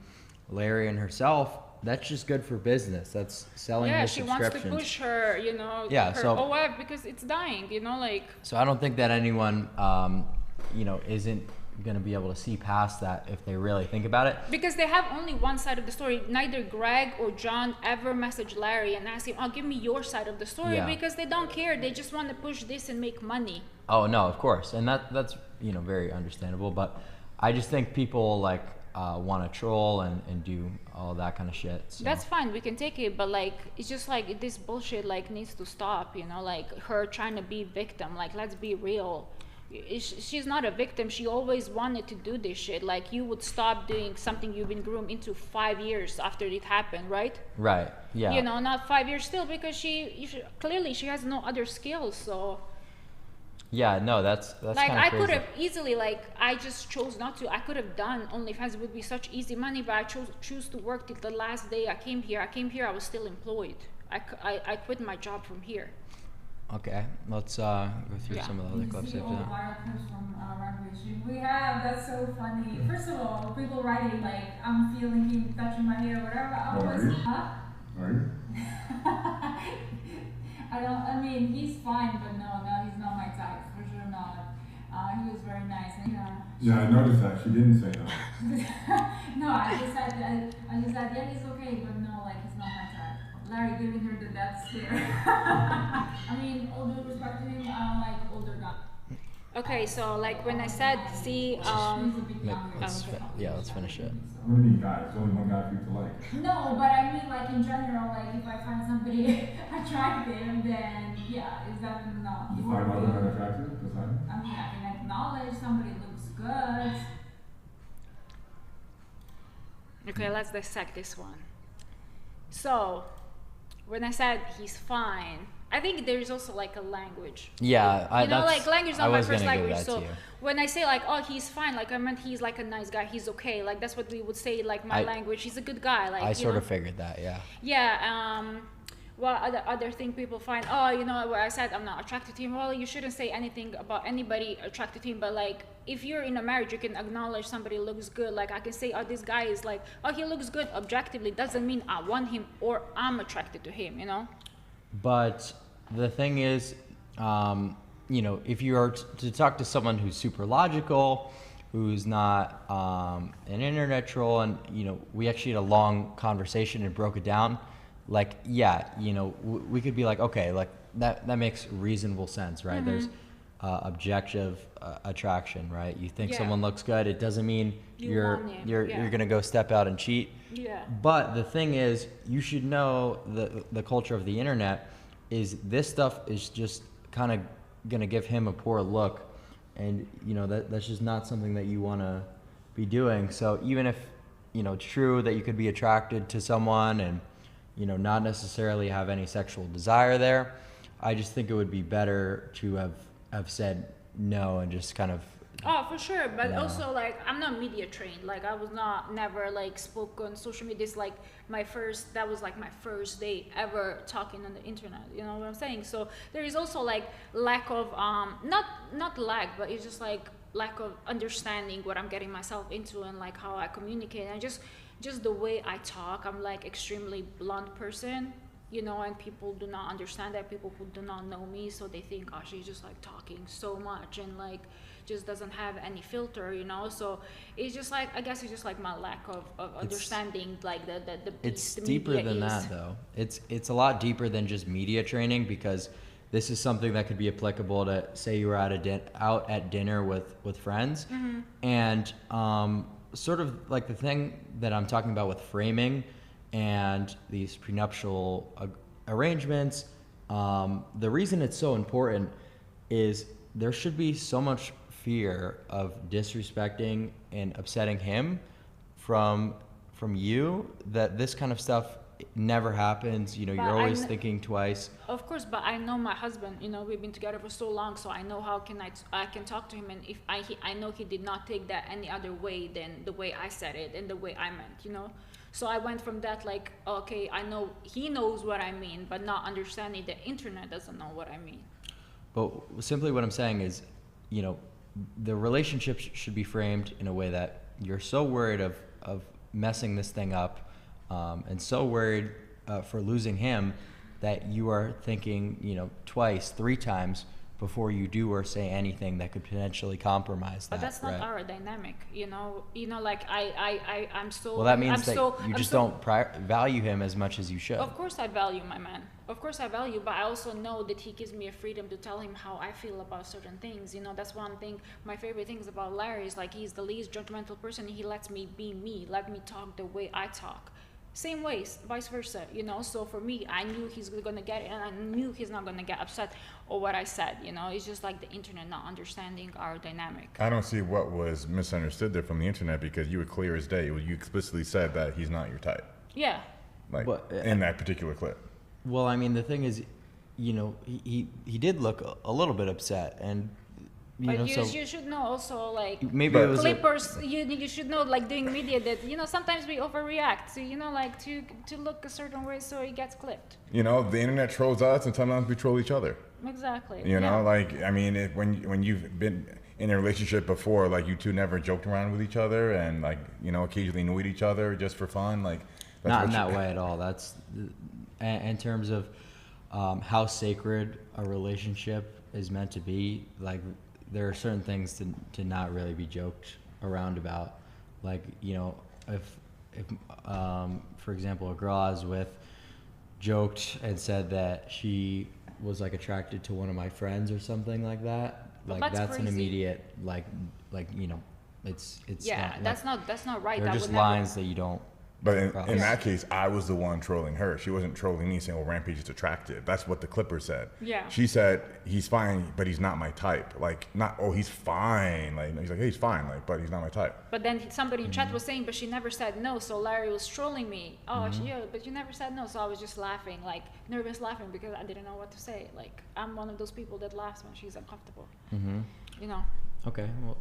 Larry and herself. That's just good for business. That's selling her She wants to subscriptions. push her, you know, Yeah, her so- OF because it's dying, you know, like. So I don't think that anyone, you know, isn't going to be able to see past that if they really think about it. Because they have only one side of the story. Neither Greg or John ever messaged Larry and asked him, "Oh, give me your side of the story," Yeah. because they don't care. They just want to push this and make money. Oh no, of course, and that's, you know, very understandable. But I just think people like want to troll and do all that kind of shit. So. That's fine. We can take it, but like, it's just like this bullshit like needs to stop. You know, like her trying to be victim. Like, let's be real. She's not a victim. She always wanted to do this shit. Like, you would stop doing something you've been groomed into 5 years after it happened, right? Right. Yeah. You know, not 5 years still, because clearly she has no other skills. So Yeah. No, that's like, kind of I crazy. could have easily, like, I just chose not to. I could have done OnlyFans. It would be such easy money, but I choose to work till the last day I came here. I was still employed. I quit my job from here. Okay, let's go through Yeah. some of the other clips See after all the that. viral clips from Runway. We have, that's so funny. First of all, people writing like, I'm feeling him touching my hair, whatever. I Oh, was, are you? huh? Are you? I mean, he's fine, but no, he's not my type, for sure not. He was very nice, and Yeah, I noticed that. She didn't say no. no, I just said, yeah, he's okay, but no, like, he's not my type. Larry giving her the death stare. I mean, all due respect to him, I don't like older guys. Okay, so like when I said, see, He's a bit Yeah, younger. let's finish it. What do you mean, guys? There's only one guy for you to like. No, but I mean, like, in general, like, if I find somebody attractive, then yeah, is that enough? You find other men attractive? That's fine. I mean, I can acknowledge somebody looks good. okay, let's dissect this one. So, when I said he's fine, I think there's also like a language. Yeah, You know, like, language is I not my was first gonna give language. that So to you. when I say like, oh, he's fine, like I meant he's like a nice guy, he's okay. Like that's what we would say, like my language. He's a good guy. Like I you sort know? of figured that. Yeah. Yeah. Well, other thing people find, oh, you know, where I said I'm not attracted to him. Well, you shouldn't say anything about anybody attracted to him. But like, if you're in a marriage, you can acknowledge somebody looks good. Like I can say, oh, this guy is like, oh, he looks good objectively. Doesn't mean I want him or I'm attracted to him. You know. But the thing is, you know, if you are to talk to someone who's super logical, who's not an internet troll, and you know, we actually had a long conversation and broke it down. Like, yeah, you know, we could be like, okay, like that makes reasonable sense, right? There's objective attraction, right? You think Yeah. someone looks good, it doesn't mean you're want it, you're yeah. gonna go step out and cheat. Yeah. But the thing is, you should know the culture of the internet is this stuff is just kind of gonna give him a poor look, and you know that's just not something that you want to be doing. So even if you know it's true that you could be attracted to someone and you know not necessarily have any sexual desire there, I just think it would be better to have said no and just kind of. Oh, for sure. But Yeah. also, like, I'm not media trained. Like, I was never, like, spoke on social media. It's like that was, like, my first day ever talking on the internet. You know what I'm saying? So there is also, like, lack of, not lack, but it's just, like, lack of understanding what I'm getting myself into and, like, how I communicate. And just the way I talk, I'm, like, extremely blunt person. You know, and people do not understand that. People who do not know me, so they think, oh, she's just, like, talking so much and, like, just doesn't have any filter, you know. So it's just like, I guess it's just like my lack of understanding, like the It's the deeper media than is. that, though. It's a lot deeper than just media training, because this is something that could be applicable to, say you were out at dinner with friends, and sort of like the thing that I'm talking about with framing and these prenuptial arrangements. The reason it's so important is there should be so much fear of disrespecting and upsetting him from you that this kind of stuff never happens. You know, But you're I always kn- thinking twice. Of course, but I know my husband. You know, we've been together for so long, so I know how I can talk to him, and if I know he did not take that any other way than the way I said it and the way I meant. You know, so I went from that like, okay, I know he knows what I mean, but not understanding the internet doesn't know what I mean. But simply what I'm saying is, you know, the relationship should be framed in a way that you're so worried of messing this thing up, and so worried for losing him that you are thinking, you know, twice, 3 times before you do or say anything that could potentially compromise that. But that's not right? our dynamic, you know. Like I'm so. Well, that means I'm that so, you I'm just so, don't value him as much as you should. Of course I value my man. Of course I value, but I also know that he gives me a freedom to tell him how I feel about certain things. You know, that's one thing. My favorite things about Larry is like he's the least judgmental person. He lets me be me, let me talk the way I talk. Same ways, vice versa, you know. So for me, I knew he's gonna get it, and I knew he's not gonna get upset or what I said. You know, it's just like the internet not understanding our dynamic. I don't see what was misunderstood there from the internet, because you were clear as day. You explicitly said that he's not your type, Yeah. like But, in that particular clip. Well, I mean, the thing is, you know, he did look a little bit upset, and you But know, you should know also, like, maybe it was Clippers, you should know, like, doing media, that, you know, sometimes we overreact to, you know, like, to look a certain way so it gets clipped. You know, the internet trolls us, and sometimes we troll each other. Exactly. You know, yeah. like, I mean, when you've been in a relationship before, like, you two never joked around with each other, and, like, you know, occasionally annoyed each other just for fun, like, that's not what in you- that way at all. That's in terms of how sacred a relationship is meant to be. Like, there are certain things to not really be joked around about. Like, you know, if for example, a girl I was with joked and said that she was like attracted to one of my friends or something like that. Well, Like, that's that's an crazy. immediate like you know, it's Yeah, not, that's not right. they're That just would never- lines that you don't. But in Probably. that case, I was the one trolling her. She wasn't trolling me, saying, "Well, Rampage is attractive." That's what the Clipper said. Yeah. She said, "He's fine, but he's not my type." Like, not, "Oh, he's fine." Like, he's like, "Hey, he's fine," like, but he's not my type. But then somebody in chat was saying, but she never said no, so Larry was trolling me. Oh, yeah, but you never said no, so I was just laughing, like, nervous laughing, because I didn't know what to say. Like, I'm one of those people that laughs when she's uncomfortable. Mm-hmm. You know. Okay, well,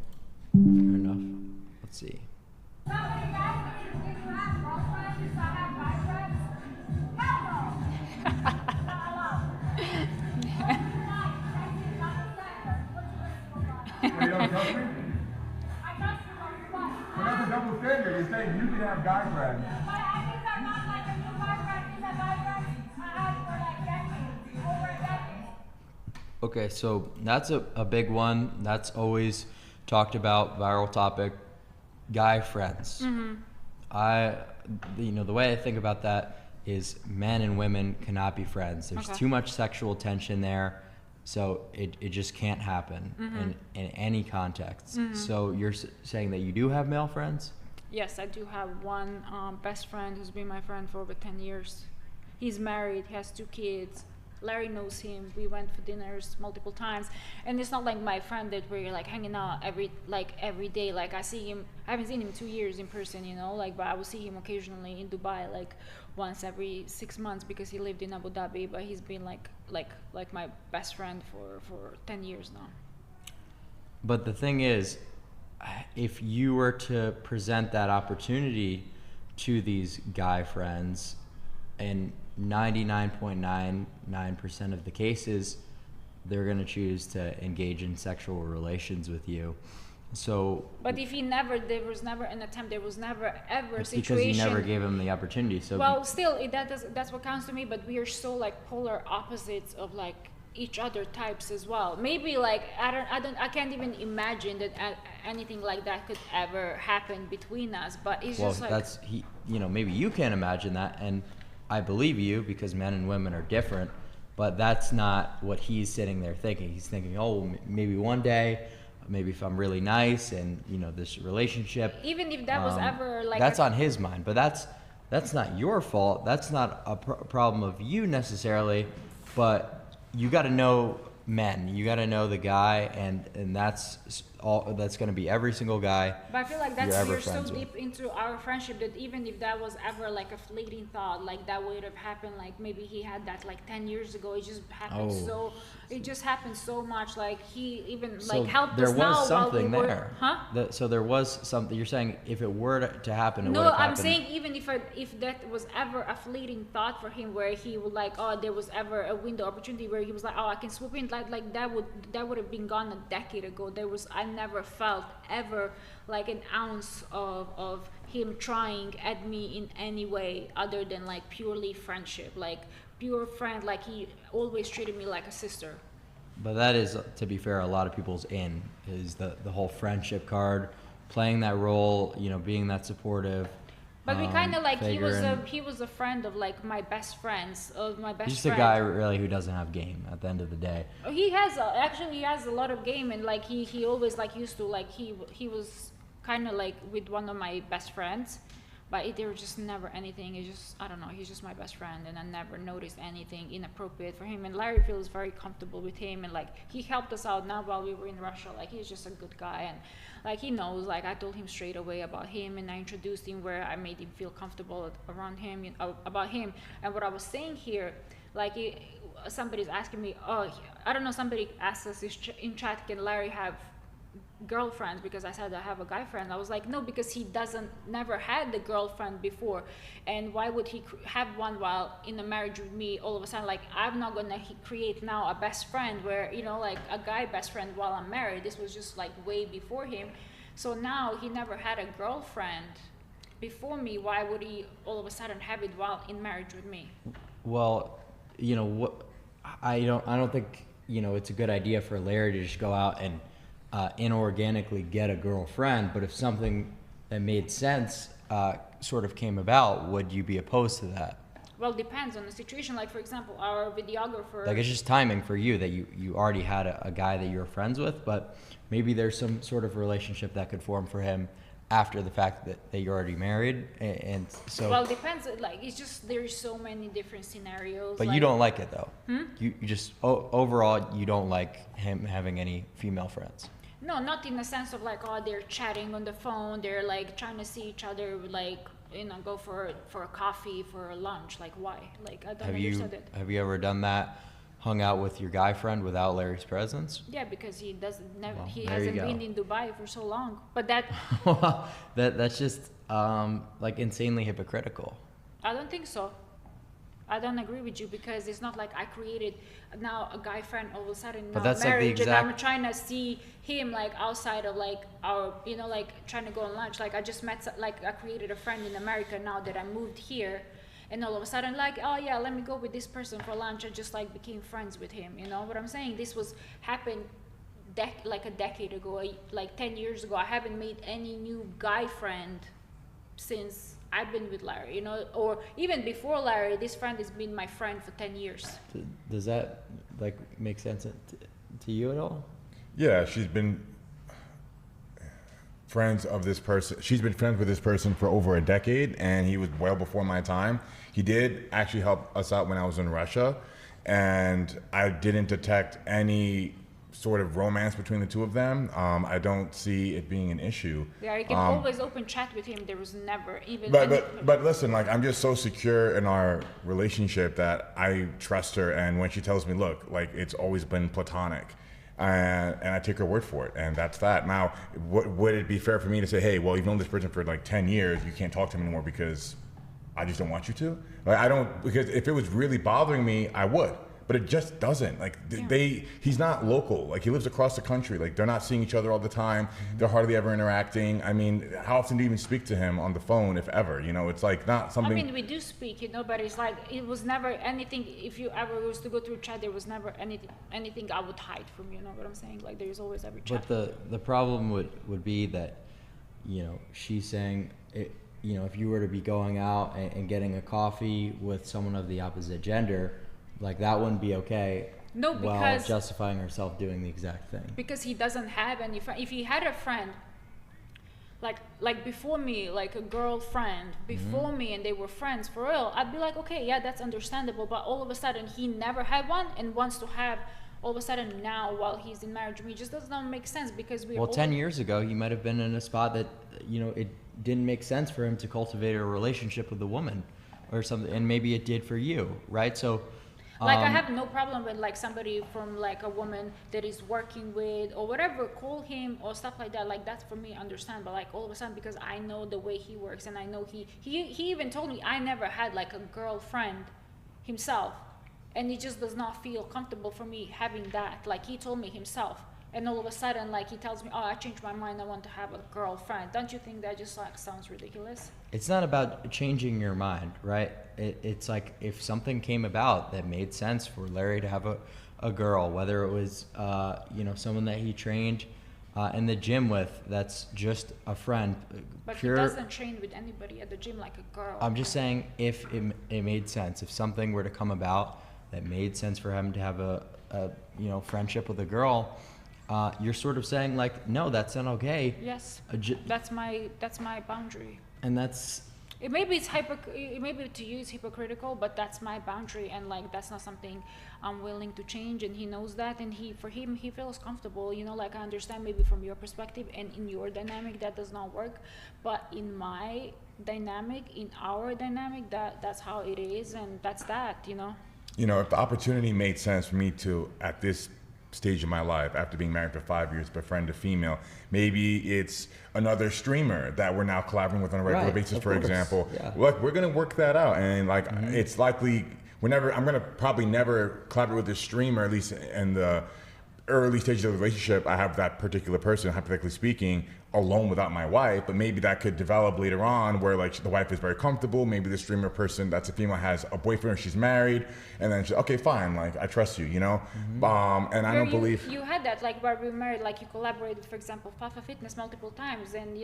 fair enough. Let's see. You don't trust me? But that's a double standard. You're saying you can have guy friends. Okay, so that's a big one. That's always talked about, viral topic, guy friends. You know, the way I think about that is men and women cannot be friends. There's Okay. too much sexual tension there, so it just can't happen in any context. So you're saying that you do have male friends? Yes, I do have one best friend who's been my friend for over 10 years. He's married, he has 2 kids. Larry knows him. We went for dinners multiple times, and it's not like my friend that we're like hanging out every day. Like, I see him. I haven't seen him in 2 years in person, you know. Like, but I will see him occasionally in Dubai, like once every 6 months, because he lived in Abu Dhabi. But he's been like my best friend for 10 years now. But the thing is, if you were to present that opportunity to these guy friends, and 99.99% of the cases, they're going to choose to engage in sexual relations with you. So, But if there was never an attempt, there was never ever a it's situation. because you never gave them the opportunity. So, Well, still, that's what counts to me. But we are so like polar opposites of like each other types as well. Maybe like I can't even imagine that anything like that could ever happen between us. But it's well, just like you know, maybe you can't imagine that, and I believe you, because men and women are different. But that's not what he's sitting there thinking. He's thinking, oh, maybe one day, maybe if I'm really nice, and you know, this relationship. even if that was ever like that's on his mind, but that's not your fault. That's not a problem of you necessarily, but you got to know men. You got to know the guy, and that's that's going to be every single guy. But I feel like you're that's ever we're so friends with. deep into our friendship that even if that was ever like a fleeting thought, like that would have happened, like maybe he had that like 10 years ago. It just happened it just happened so much. Like he even like helped there us now was something while we there. were, huh? So there was something. You're saying if it were to happen, it would No, have I'm happened. saying even if that was ever a fleeting thought for him, where he would like, oh, there was ever a window opportunity where he was like, oh, I can swoop in, like that would have been gone a decade ago. I never felt ever like an ounce of him trying at me in any way other than like purely friendship, like pure friend. Like he always treated me like a sister. But that is, to be fair, a lot of people's is the whole friendship card, playing that role, being that supportive. But we kind of like he figure was a friend of like my best friends, He's just a guy really who doesn't have game at the end of the day. He has a lot of game, and like he always like used to like he was kind of like with one of my best friends, but there was just never anything. It's just, I don't know, he's just my best friend, and I never noticed anything inappropriate for him. And Larry feels very comfortable with him, and like he helped us out now while we were in Russia. Like he's just a good guy, and like he knows. Like I told him straight away about him, and I introduced him where I made him feel comfortable around him, about him. And what I was saying here, like somebody's asking me, I don't know, somebody asked us in chat, can Larry have girlfriends? Because I said I have a guy friend. I was like, no, because he never had the girlfriend before, and why would he have one while in a marriage with me all of a sudden? Like I'm not gonna create now a best friend where like a guy best friend while I'm married. This was just like way before him. So now he never had a girlfriend before me. Why would he all of a sudden have it while in marriage with me? Well, what I don't think it's a good idea for Larry to just go out and inorganically get a girlfriend, but if something that made sense sort of came about, would you be opposed to that? Well, depends on the situation. Like for example, our videographer, like it's just timing for you that you already had a guy that you're friends with, but maybe there's some sort of relationship that could form for him after the fact that you're already married, and so. Well, depends. Like it's just there's so many different scenarios. But like, you don't like it though. Hmm? You just overall you don't like him having any female friends. No, not in the sense of like, they're chatting on the phone, they're like trying to see each other, like go for a coffee, for a lunch. Like why? Like I don't understand it. Have you ever done that? Hung out with your guy friend without Larry's presence? Yeah, because he Well, hasn't been in Dubai for so long. But that Well, that's just like insanely hypocritical. I don't think so. I don't agree with you, because it's not like I created now a guy friend all of a sudden now that's like the marriage, and exact- I'm trying to see him like outside of like our like trying to go on lunch. Like I just met like I created a friend in America now that I moved here, and all of a sudden like, oh yeah, let me go with this person for lunch. I just like became friends with him. You know what I'm saying? This was happened like a decade ago, like 10 years ago. I haven't made any new guy friend since I've been with Larry, or even before Larry. This friend has been my friend for 10 years. Does that like make sense to you at all? Yeah, she's been friends of this person. She's been friends with this person for over a decade, and he was well before my time. He did actually help us out when I was in Russia, and I didn't detect any sort of romance between the two of them. I don't see it being an issue. Yeah, you can always open chat with him. There was never even. But listen, like I'm just so secure in our relationship that I trust her, and when she tells me, look, like it's always been platonic, and I take her word for it, and that's that. Now, would it be fair for me to say, hey, well, you've known this person for like 10 years, you can't talk to him anymore because I just don't want you to? Like I don't, because if it was really bothering me, I would. But it just doesn't. Like he's not local. Like he lives across the country. Like they're not seeing each other all the time. They're hardly ever interacting. I mean, how often do you even speak to him on the phone, if ever? It's like not something. I mean, we do speak, but it's like it was never anything. If you ever was to go through chat, there was never anything I would hide from you. Know what I'm saying? Like there's always every chat. But the problem would be that, she's saying it. If you were to be going out and getting a coffee with someone of the opposite gender, like that wouldn't be okay. No, while because justifying herself doing the exact thing. Because he doesn't have any friend. If he had a friend, like before me, like a girlfriend before me, and they were friends for real, I'd be like, okay, yeah, that's understandable. But all of a sudden, he never had one and wants to have all of a sudden now while he's in marriage with me, it just does not make sense because we're Well, all 10 years ago, he might have been in a spot that, it didn't make sense for him to cultivate a relationship with a woman or something, and maybe it did for you, right? So, like I have no problem with like somebody from like a woman that is working with or whatever, call him or stuff like that. Like that's for me understand, but like all of a sudden because I know the way he works and I know he even told me I never had like a girlfriend himself, and he just does not feel comfortable for me having that. Like he told me himself, and all of a sudden like he tells me, oh, I changed my mind, I want to have a girlfriend. Don't you think that just like sounds ridiculous? it's not about changing your mind, right? It's like if something came about that made sense for Larry to have a girl, whether it was, someone that he trained in the gym with, that's just a friend. But he doesn't train with anybody at the gym like a girl. I'm just saying if it made sense, if something were to come about that made sense for him to have a friendship with a girl, you're sort of saying like, no, that's not okay. Yes, that's my boundary. And that's, it maybe to you it's hypocritical, but that's my boundary, and like that's not something I'm willing to change, and he knows that, and he feels comfortable. Like I understand maybe from your perspective and in your dynamic that does not work, but in my dynamic, in our dynamic, that's how it is, and that's that. If the opportunity made sense for me to, at this stage of my life, after being married for 5 years, befriend a female, maybe it's another streamer that we're now collaborating with on a regular basis, for example. Yeah. Look, we're gonna work that out, and like it's likely I'm gonna probably never collaborate with this streamer, at least in the early stages of the relationship. I have that particular person, hypothetically speaking, alone without my wife, but maybe that could develop later on where like the wife is very comfortable. Maybe the streamer person that's a female has a boyfriend or she's married, and then she's okay, fine, like I trust you, and I don't believe you had that, like where we were married, like you collaborated, for example, Fafa Fitness multiple times, and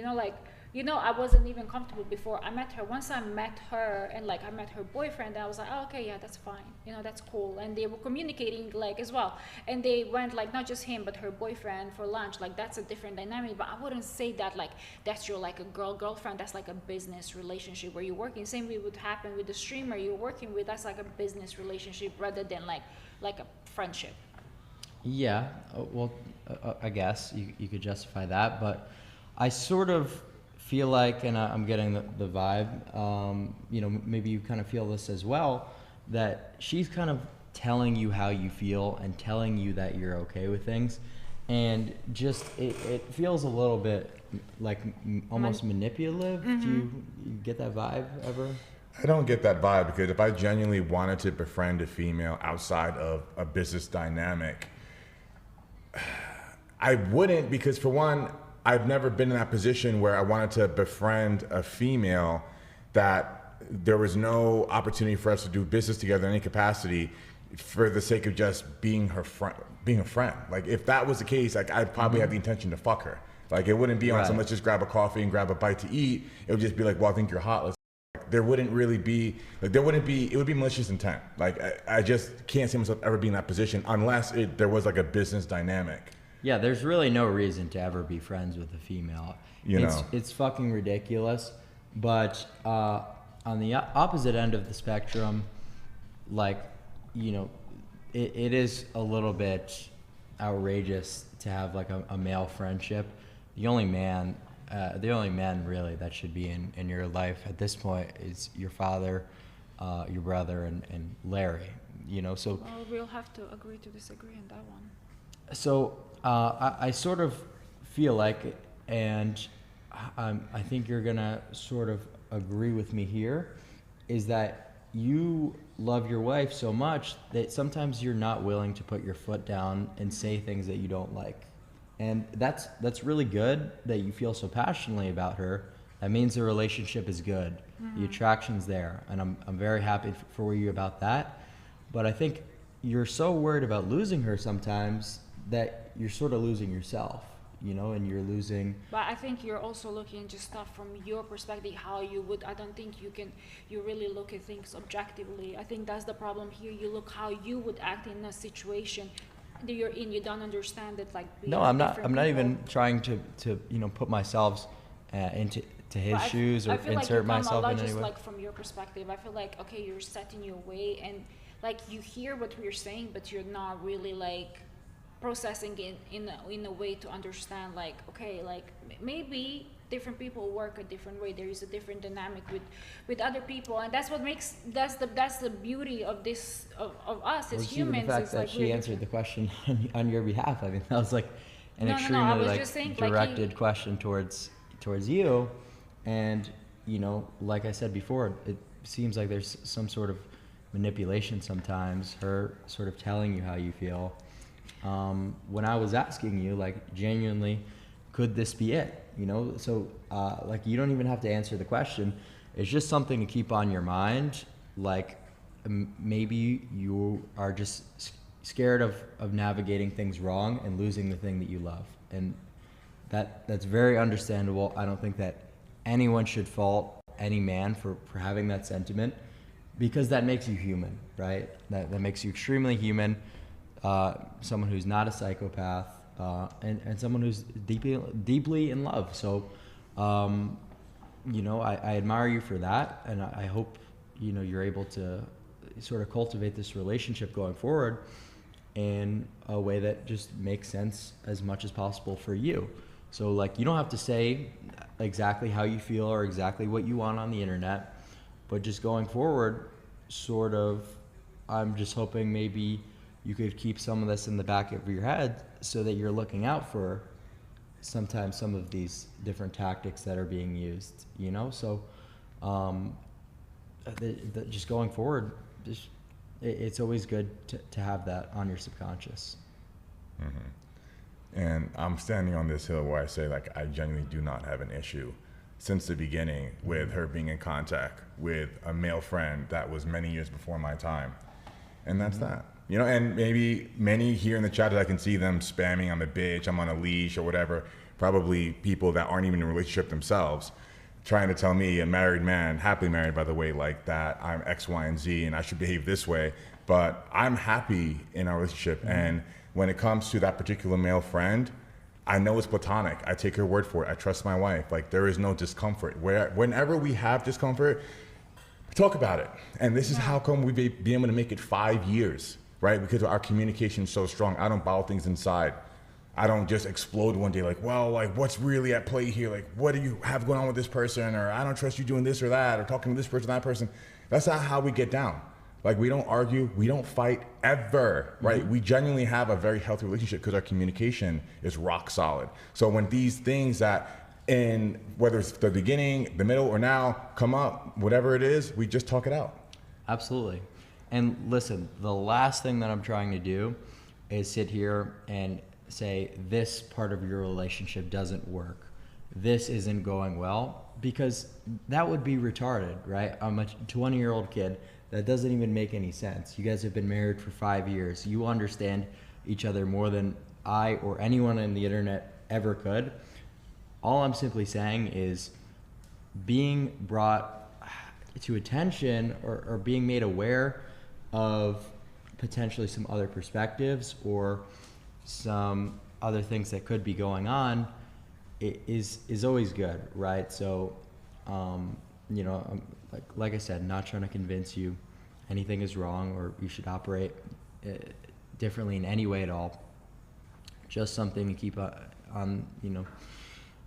I wasn't even comfortable before I met her. Once I met her and like I met her boyfriend, I was like, oh, okay, yeah, that's fine, that's cool. And they were communicating like as well, and they went like not just him but her boyfriend for lunch. Like that's a different dynamic, but I wouldn't say that like that's your like a girlfriend. That's like a business relationship where you're working. Same way would happen with the streamer you're working with. That's like a business relationship rather than like a friendship. yeah, I guess you could justify that, but I sort of feel like, and I'm getting the vibe, maybe you kind of feel this as well, that she's kind of telling you how you feel and telling you that you're okay with things, and just it feels a little bit like almost manipulative. Do you get that vibe ever? I don't get that vibe, because if I genuinely wanted to befriend a female outside of a business dynamic, I wouldn't, because for one, I've never been in that position where I wanted to befriend a female that there was no opportunity for us to do business together in any capacity for the sake of just being her friend, being a friend. Like if that was the case, like I'd probably have the intention to fuck her. Like it wouldn't be on some let's just grab a coffee and grab a bite to eat. It would just be like, well, I think you're hot. There wouldn't really be, like it would be malicious intent. Like I just can't see myself ever being in that position unless there was like a business dynamic. Yeah, there's really no reason to ever be friends with a female. It's fucking ridiculous. But on the opposite end of the spectrum, like, it is a little bit outrageous to have like a male friendship. The only man really that should be in your life at this point is your father, your brother, and Larry. So well, we'll have to agree to disagree on that one. So I sort of feel like, and I think you're gonna sort of agree with me here, is that you love your wife so much that sometimes you're not willing to put your foot down and say things that you don't like. And that's really good that you feel so passionately about her. That means the relationship is good. The attraction's there, and I'm very happy for you about that. But I think you're so worried about losing her sometimes that you're sort of losing yourself, and you're losing. But I think you're also looking just stuff from your perspective, how you would. I don't think you really look at things objectively. I think that's the problem here. You look how you would act in a situation that you're in. You don't understand it, like. No, I'm not even trying to put myself into his shoes or insert myself in any way. Just like from your perspective, I feel like okay, you're set in your way, and like you hear what we're saying, but you're not really like processing it in a way to understand, like, okay, like maybe different people work a different way. There is a different dynamic with other people, and that's what makes that's the beauty of this of us as humans. The fact is that like she answered the question on your behalf, I mean, that was like an I extremely was like just saying, directed question towards you, and you know, like I said before, it seems like there's some sort of manipulation sometimes. Her sort of telling you how you feel. When I was asking you, like, genuinely, could this be it? You know, so like, you don't even have to answer the question. It's just something to keep on your mind. Like, maybe you are just scared of navigating things wrong and losing the thing that you love, and that's very understandable. I don't think that anyone should fault any man for having that sentiment, because that makes you human, right? That makes you extremely human. Someone who's not a psychopath, and someone who's deeply in love. So, you know, I admire you for that, and I hope, you know, you're able to sort of cultivate this relationship going forward in a way that just makes sense as much as possible for you. So, like, you don't have to say exactly how you feel or exactly what you want on the internet, but just going forward, sort of, I'm just hoping maybe you could keep some of this in the back of your head so that you're looking out for sometimes some of these different tactics that are being used, you know? So just going forward, it's always good to have that on your subconscious. Mm-hmm. And I'm standing on this hill where I say, like, I genuinely do not have an issue since the beginning with her being in contact with a male friend that was many years before my time. And that's that. You know, and maybe many here in the chat that I can see them spamming, I'm a bitch, I'm on a leash or whatever, probably people that aren't even in a relationship themselves, trying to tell me, a married man, happily married by the way, like that I'm X, Y, and Z and I should behave this way. But I'm happy in our relationship. And when it comes to that particular male friend, I know it's platonic. I take her word for it. I trust my wife. Like, there is no discomfort. Whenever we have discomfort, we talk about it. And this is how come we've been able to make it 5 years, right? Because our communication is so strong. I don't bottle things inside. I don't just explode one day like, well, like, what's really at play here? Like, what do you have going on with this person? Or I don't trust you doing this or that, or talking to this person, that person. That's not how we get down. Like, we don't argue, we don't fight ever, right? We genuinely have a very healthy relationship because our communication is rock solid. So when these things that, in whether it's the beginning, the middle, or now come up, whatever it is, we just talk it out. Absolutely. And listen, the last thing that I'm trying to do is sit here and say this part of your relationship doesn't work, this isn't going well, because that would be retarded, right? I'm a 20-year-old kid. That doesn't even make any sense. You guys have been married for 5 years. You understand each other more than I or anyone on the internet ever could. All I'm simply saying is being brought to attention or being made aware of potentially some other perspectives or some other things that could be going on is always good, right? So, you know, like I said, not trying to convince you anything is wrong or you should operate differently in any way at all. Just something to keep on, you know,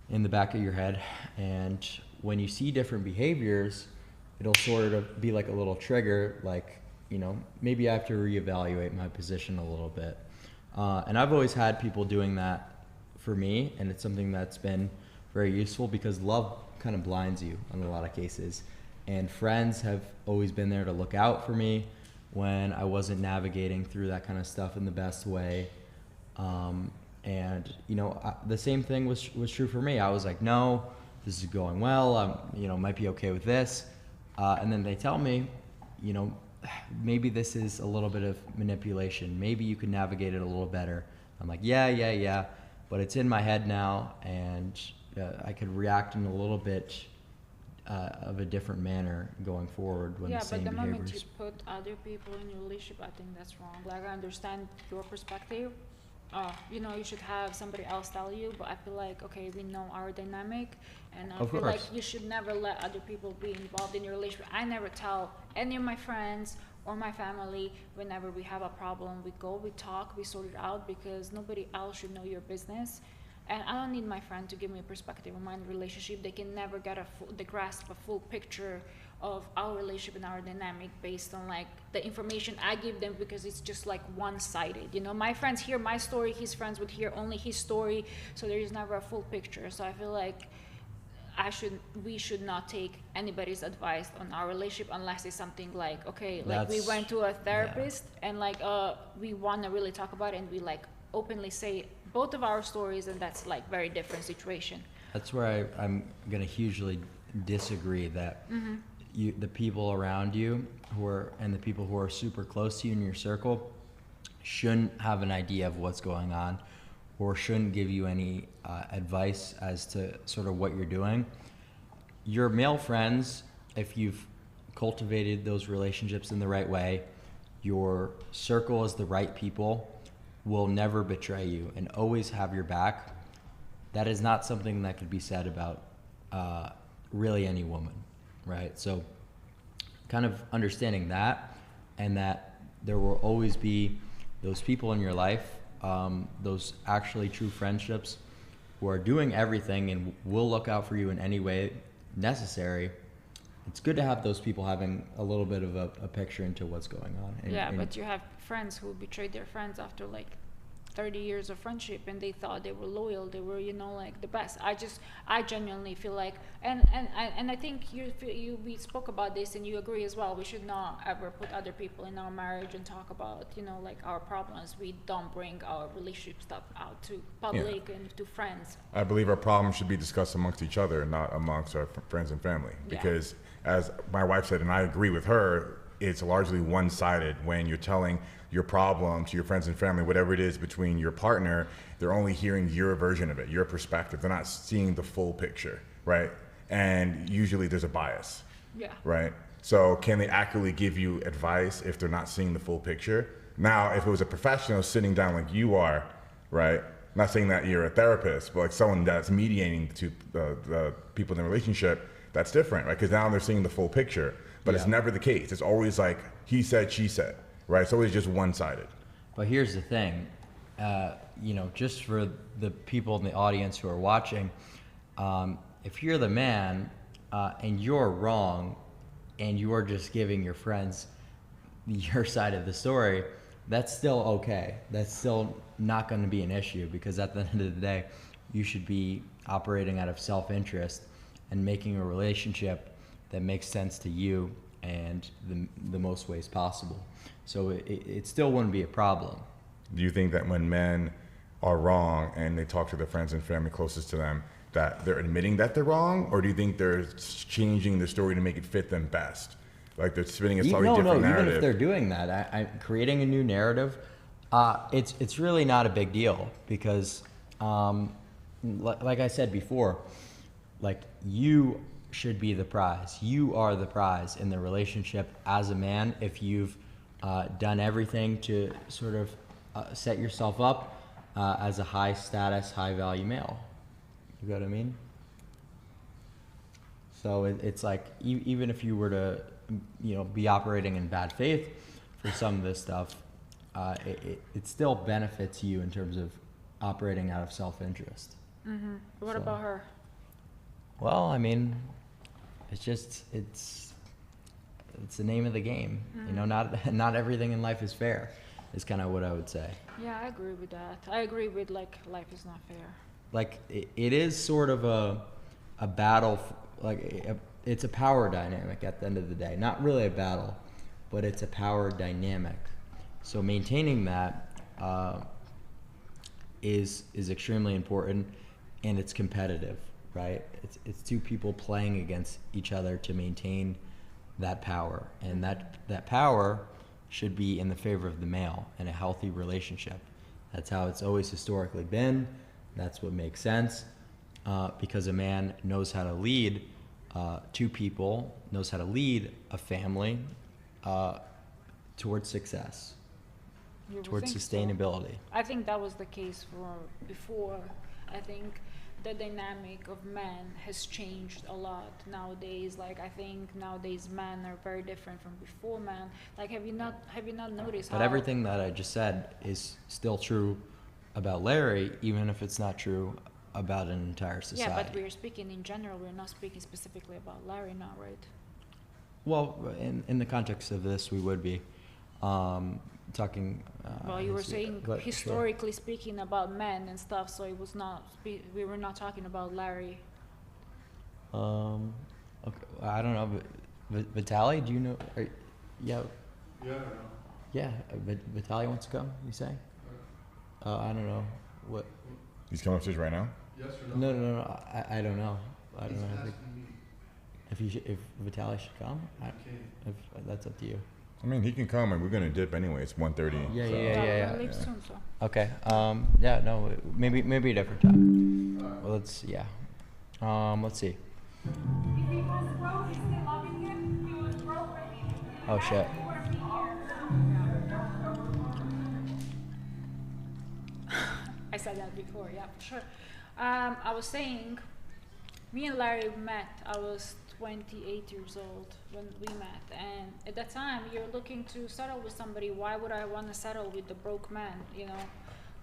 in the back of your head. And when you see different behaviors, it'll sort of be like a little trigger, like, you know, maybe I have to reevaluate my position a little bit. And I've always had people doing that for me, and it's something that's been very useful because love kind of blinds you in a lot of cases. And friends have always been there to look out for me when I wasn't navigating through that kind of stuff in the best way. And, you know, the same thing was true for me. I was like, no, this is going well. I'm, you know, might be okay with this. And then they tell me, you know, maybe this is a little bit of manipulation. Maybe you can navigate it a little better. I'm like, yeah. But it's in my head now, and I could react in a little bit of a different manner going forward when the same but the behaviors. moment you put other people in your relationship, I think that's wrong. Like, I understand your perspective. You know, you should have somebody else tell you, but I feel like, okay, we know our dynamic, and I feel like you should never let other people be involved in your relationship. I never tell any of my friends or my family, whenever we have a problem, we go, we talk, we sort it out, because nobody else should know your business. And I don't need my friend to give me a perspective on my relationship. They can never get the grasp a full picture of our relationship and our dynamic based on like the information I give them, because it's just like one-sided. You know, my friends hear my story, his friends would hear only his story, so there is never a full picture. So I feel like we should not take anybody's advice on our relationship unless it's something like, okay, like we went to a therapist and like we want to really talk about it, and we like openly say both of our stories, and that's like very different situation. That's where I'm gonna hugely disagree that the people around you and the people who are super close to you in your circle shouldn't have an idea of what's going on, or shouldn't give you any advice as to sort of what you're doing. Your male friends, if you've cultivated those relationships in the right way, your circle is the right people, will never betray you and always have your back. That is not something that could be said about really any woman, right? So kind of understanding that, and that there will always be those people in your life, those actually true friendships who are doing everything and will look out for you in any way necessary. It's good to have those people having a little bit of a picture into what's going on. And but you have friends who betrayed their friends after like 30 years of friendship, and they thought they were loyal, they were, you know, like the best. I genuinely feel like, and I think we spoke about this and you agree as well, we should not ever put other people in our marriage and talk about, you know, like our problems. We don't bring our relationship stuff out to public and to friends. I believe our problems should be discussed amongst each other, not amongst our friends and family, because as my wife said, and I agree with her, it's largely one-sided. When you're telling your problem to your friends and family, whatever it is between your partner, they're only hearing your version of it, your perspective. They're not seeing the full picture, right? And usually there's a bias, right? So can they accurately give you advice if they're not seeing the full picture? Now, if it was a professional sitting down like you are, right? Not saying that you're a therapist, but like someone that's mediating to the people in the relationship, that's different, right? Because now they're seeing the full picture. But it's never the case. It's always like he said, she said, right? It's always just one-sided. But here's the thing, you know, just for the people in the audience who are watching, if you're the man and you're wrong and you're just giving your friends your side of the story, that's still okay. That's still not going to be an issue, because at the end of the day, you should be operating out of self-interest and making a relationship that makes sense to you and the most ways possible. So it still wouldn't be a problem. Do you think that when men are wrong and they talk to their friends and family closest to them, that they're admitting that they're wrong? Or do you think they're changing the story to make it fit them best? Like they're spinning a slightly different narrative? Even if they're doing that, I'm creating a new narrative, it's really not a big deal, because like I said before, like you should be the prize. You are the prize in the relationship as a man if you've done everything to sort of set yourself up as a high status, high value male. You know what I mean? So it's like even if you were to, you know, be operating in bad faith for some of this stuff, it still benefits you in terms of operating out of self-interest. Mm-hmm. What about her? Well, I mean, it's the name of the game. You know, not everything in life is fair, is kind of what I would say. Yeah, I agree with that. I agree with like life is not fair. Like it is sort of a battle, it's a power dynamic at the end of the day. Not really a battle, but it's a power dynamic. So maintaining that is extremely important, and it's competitive, right? It's two people playing against each other to maintain that power, and that power should be in the favor of the male in a healthy relationship. That's how it's always historically been. That's what makes sense, because a man knows how to lead two people, knows how to lead a family towards success, towards sustainability. So. I think that was the case for before. I think the dynamic of men has changed a lot nowadays. Like I think nowadays men are very different from before men. Like have you not noticed But how everything that I just said is still true about Larry, even if it's not true about an entire society. Yeah, but we're speaking in general, we're not speaking specifically about Larry now, right? Well, in the context of this, we would be talking. Well, you were saying but historically speaking about men and stuff, so it was not. We were not talking about Larry. Sure. Okay, I don't know, but Vitaly, do you know? Yeah. Yeah, I know. Yeah, Vitaly wants to come. You say? I don't know what. He's coming upstairs right now? Yes or no? No. I don't know. I don't He's know. asking me. If Vitaly should come, if that's up to you. I mean, he can come, and we're gonna dip anyway. It's 1:30. Yeah, so. yeah. We'll leave soon, so. Okay. Yeah. No. Maybe a different time. Well, let's see. If he was broke, he's still loving him. He was broke when he Oh shit. I said that before, yeah, for sure. I was saying, me and Larry met. I was 28 years old when we met, and at that time, you're looking to settle with somebody. Why would I want to settle with the broke man? You know,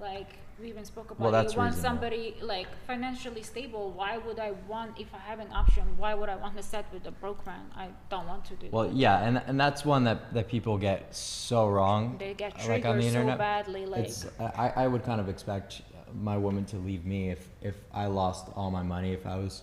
like we even spoke about. Well, that's you want reasonable. somebody like financially stable. Why would I want, if I have an option? Why would I want to set with a broke man? I don't want to do Well, that. yeah, and that's one that people get so wrong. They get like on triggered the internet. so badly. Like It's I would kind of expect my woman to leave me if I lost all my money, if I was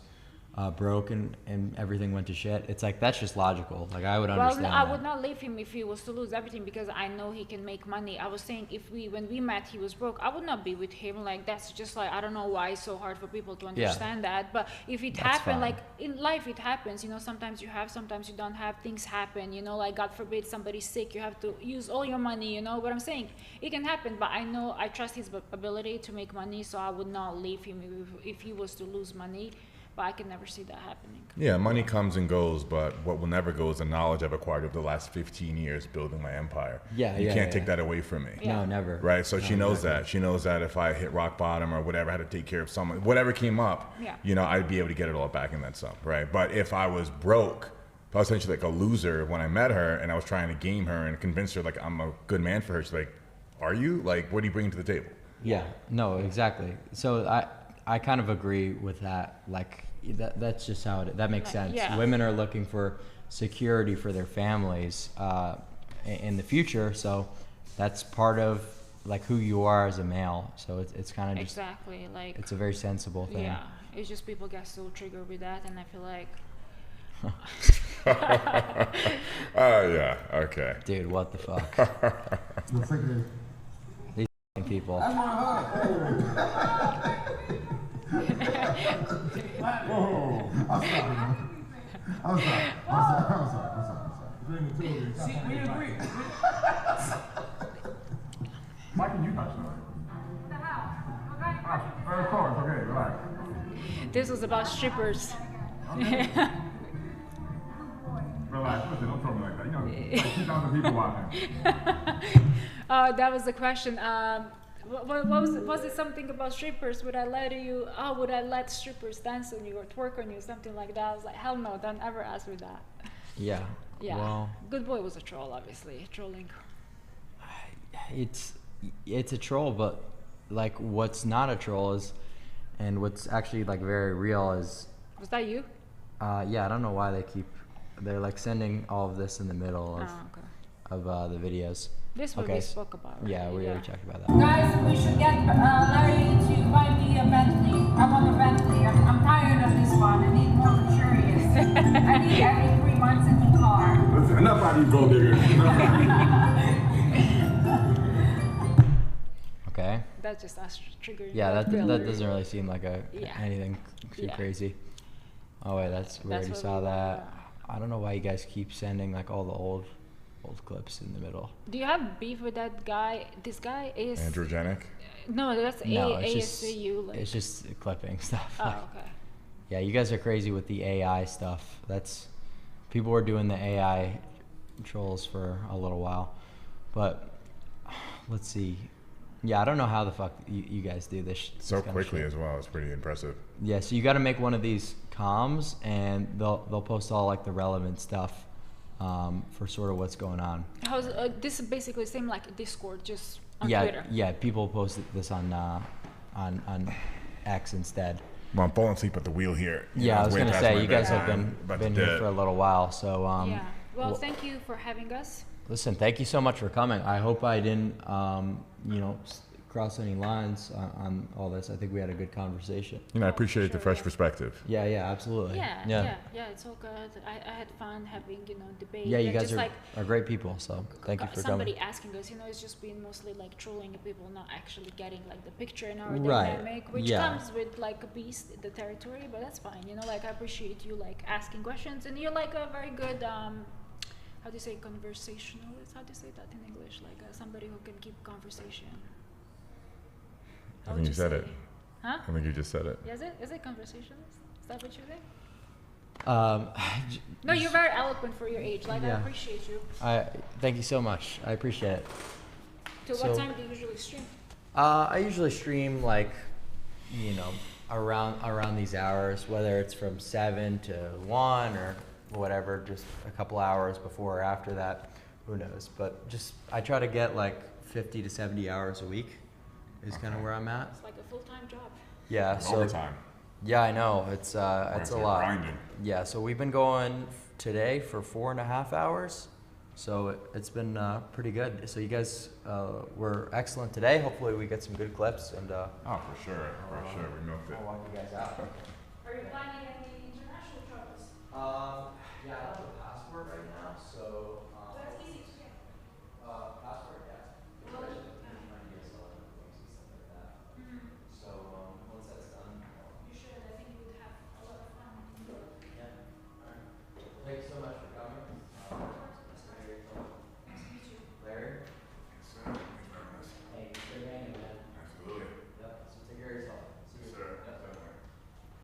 broke and everything went to shit. It's like that's just logical. Like I would understand. Well, I that. would not leave him if he was to lose everything because I know he can make money. I was saying when we met, he was broke. I would not be with him. Like that's just like I don't know why it's so hard for people to understand that. But if it That's happened, fine. like in life, it happens. You know, sometimes you have, sometimes you don't have. Things happen. You know, like God forbid somebody's sick, you have to use all your money. You know what I'm saying? It can happen, but I trust his ability to make money, so I would not leave him if he was to lose money. But I can never see that happening. Yeah, money comes and goes, but what will never go is the knowledge I've acquired over the last 15 years building my empire. Yeah, you yeah, can't yeah. take that away from me. Yeah. No, never. Right, so No, she knows exactly. that. She knows that if I hit rock bottom or whatever, I had to take care of someone, whatever came up, Yeah. you know, I'd be able to get it all back in that sum, right? But if I was broke, if I was essentially like a loser when I met her and I was trying to game her and convince her like I'm a good man for her, she's like, are you? Like, what are you bringing to the table? Yeah, no, exactly. So I kind of agree with that. Like that's just how that makes sense. Yeah. Women are looking for security for their families in the future, so that's part of like who you are as a male. So it's kind of just Exactly. Like it's a very sensible thing. yeah, it's just people get so triggered with that, and I feel like Yeah, okay. Dude, what the fuck? These f***ing people. I'm sorry. See, we agree. Why can you touch them? The house. Of course, okay, relax. this was about strippers. Relax, listen, don't talk me like that. You know, like 2,000 people watching. That was the question. What was it something about strippers? Would I let strippers dance on you or twerk on you, something like that? I was like, hell no, don't ever ask me that. Yeah. Yeah. Well, Good Boy was a troll, obviously. Trolling. it's a troll, but like what's not a troll is, and what's actually like very real is, Was that you? yeah, I don't know why they're like sending all of this in the middle of, Oh, okay. of the videos. This one Okay, we spoke about. Right? Yeah, we already talked about that. Guys, we should get Larry to buy me a Bentley. I want a Bentley. I'm tired of this one. I need more luxurious. I need every 3 months a new car. Listen, enough about these gold diggers. Okay. That's just us triggering. Yeah, that Bill. doesn't really seem like Yeah. anything too Yeah. crazy. Oh wait, we That's already what saw we that. want. I don't know why you guys keep sending like all the old clips in the middle. Do you have beef with that guy? This guy is. Androgenic? No, that's No, it's just ASCU. Like. it's just clipping stuff. Oh, Like, okay. yeah, you guys are crazy with the AI stuff. That's people were doing the AI trolls for a little while, but let's see. Yeah, I don't know how the fuck you guys do this. So this kind of quickly shit. as well. It's pretty impressive. Yeah, so you got to make one of these comms, and they'll post all like the relevant stuff for sort of what's going on. How's this is basically same like Discord, just on Yeah, Twitter. yeah. People post this on X instead. Well, I'm falling asleep at the wheel here. Yeah, I was gonna say you guys have About been to here dead. for a little while, so Yeah. Well, well- thank you for having us. listen. Thank you so much for coming. I hope I didn't cross any lines on all this. I think we had a good conversation. I appreciate the fresh perspective. Yeah, absolutely. Yeah, it's all good. I had fun having, debate. Yeah, you and guys just are, like are great people, so thank you for somebody coming. asking us, it's just been mostly like trolling people, not actually getting like the picture in our Right, dynamic, which yeah. comes with like a beast, the territory, but that's fine. Like I appreciate you like asking questions, and you're like a very good how do you say conversationalist? How do you say that in English? Like somebody who can keep conversation. I How think would you said say? it. Huh? I think you just said it. Is it conversationalist? Is that what you think? No, you're very eloquent for your age. Like I Yeah. appreciate you. I thank you so much. I appreciate it. Till So- what time do you usually stream? I usually stream like, around these hours, whether it's from 7 to 1 or whatever, just a couple hours before or after that, who knows. But just I try to get like 50 to 70 hours a week is kind of where I'm at. It's like a full-time job. Yeah, so Overtime. yeah, I know it's a start lot. grinding. Yeah, so we've been going today for 4.5 hours, so it's been pretty good. So you guys were excellent today. Hopefully we get some good clips and Oh, for sure. We milked it. I'll walk you guys out. Are you planning any international travels? Yeah, I don't have a passport right now, so